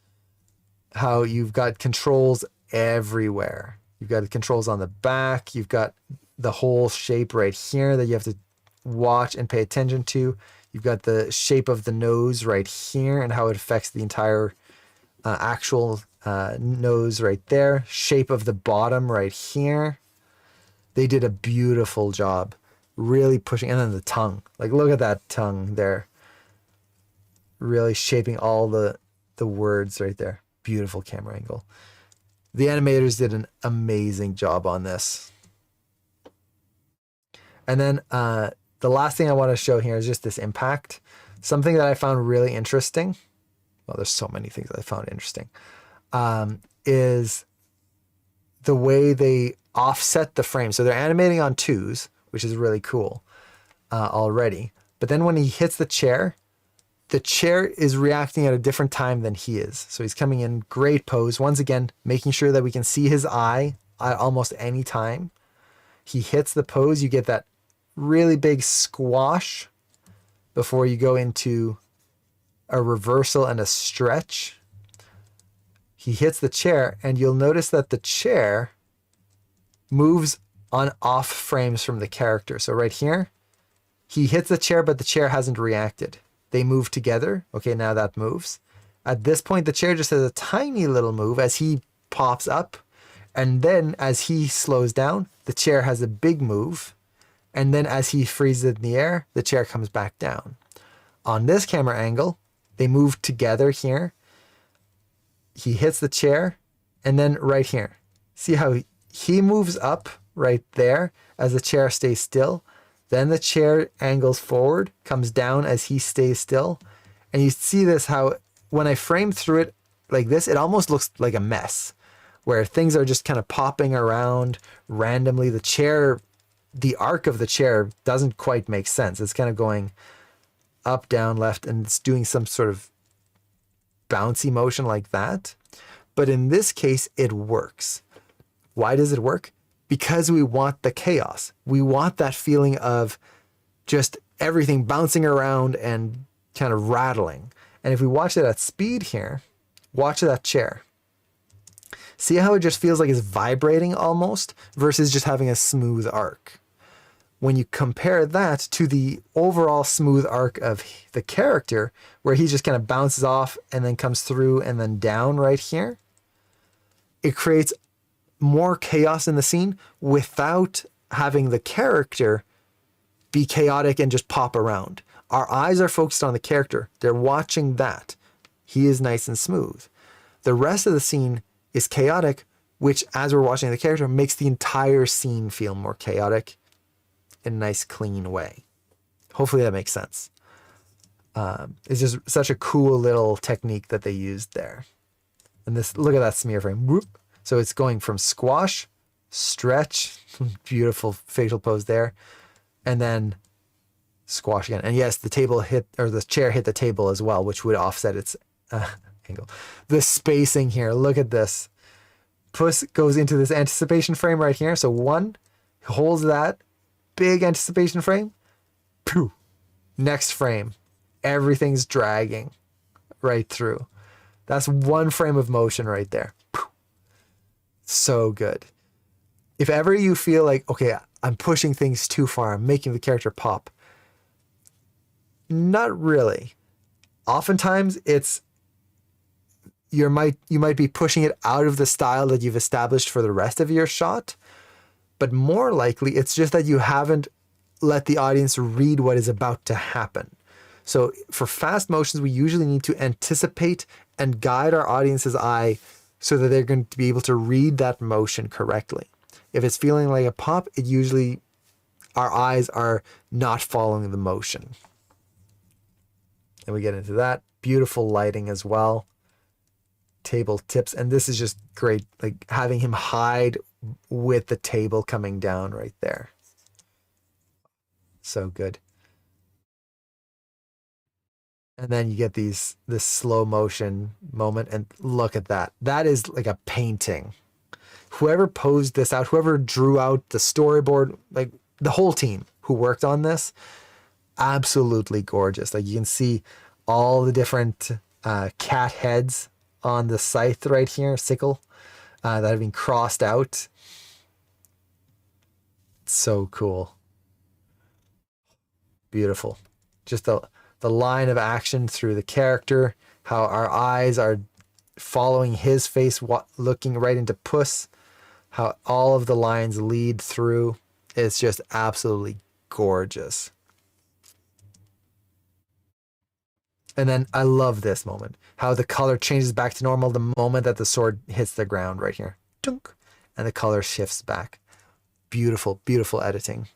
how you've got controls everywhere. You've got the controls on the back. You've got the whole shape right here that you have to watch and pay attention to. You've got the shape of the nose right here and how it affects the entire actual nose right there. Shape of the bottom right here. They did a beautiful job. Really pushing, and then the tongue. Like look at that tongue there. Really shaping all the words right there. Beautiful camera angle. The animators did an amazing job on this. And then the last thing I want to show here is just this impact. Something that I found really interesting. Well, there's so many things that I found interesting. Is the way they offset the frame. So they're animating on 2s, which is really cool already. But then when he hits the chair is reacting at a different time than he is. So he's coming in great pose. Once again, making sure that we can see his eye at almost any time. He hits the pose, you get that really big squash before you go into a reversal and a stretch. He hits the chair, and you'll notice that the chair moves on off frames from the character. So right here, he hits the chair, but the chair hasn't reacted. They move together. Okay, now that moves. At this point, the chair just has a tiny little move as he pops up. And then as he slows down, the chair has a big move. And then as he freezes in the air, the chair comes back down. On this camera angle, they move together here. He hits the chair, and then right here. See how he moves up right there as the chair stays still. Then the chair angles forward, comes down as he stays still. And you see this, how when I frame through it like this, it almost looks like a mess where things are just kind of popping around randomly. The chair, the arc of the chair doesn't quite make sense. It's kind of going up, down, left, and it's doing some sort of bouncy motion like that. But in this case, it works. Why does it work? Because we want the chaos. We want that feeling of just everything bouncing around and kind of rattling. And if we watch it at speed here, watch that chair. See how it just feels like it's vibrating almost versus just having a smooth arc. When you compare that to the overall smooth arc of the character, where he just kind of bounces off and then comes through and then down right here, it creates more chaos in the scene without having the character be chaotic and just pop around. Our eyes are focused on the character. They're watching that. He is nice and smooth. The rest of the scene is chaotic, which, as we're watching the character, makes the entire scene feel more chaotic in a nice, clean way. Hopefully that makes sense. It's just such a cool little technique that they used there. And this, look at that smear frame. Whoop. So it's going from squash, stretch, beautiful facial pose there, and then squash again. And yes, the table hit, or the chair hit the table as well, which would offset its angle. The spacing here, look at this. Puss goes into this anticipation frame right here. So one, holds that big anticipation frame. Pooh. Next frame, everything's dragging right through. That's one frame of motion right there. Pooh. So good. If ever you feel like, okay, I'm pushing things too far, I'm making the character pop. Not really. Oftentimes it's you might be pushing it out of the style that you've established for the rest of your shot, but more likely it's just that you haven't let the audience read what is about to happen. So for fast motions, we usually need to anticipate and guide our audience's eye so that they're going to be able to read that motion correctly. If it's feeling like a pop, it usually, our eyes are not following the motion. And we get into that. Beautiful lighting as well. Table tips. And this is just great, like having him hide with the table coming down right there. So good. And then you get this slow motion moment, and look at that. That is like a painting. Whoever posed this out, whoever drew out the storyboard, like the whole team who worked on this, absolutely gorgeous. Like you can see all the different cat heads on the scythe right here, sickle, that have been crossed out. It's so cool. Beautiful. Just the line of action through the character, how our eyes are following his face, looking right into Puss, how all of the lines lead through. It's just absolutely gorgeous. And then I love this moment, how the color changes back to normal the moment that the sword hits the ground right here. Dunk, and the color shifts back. Beautiful, beautiful editing.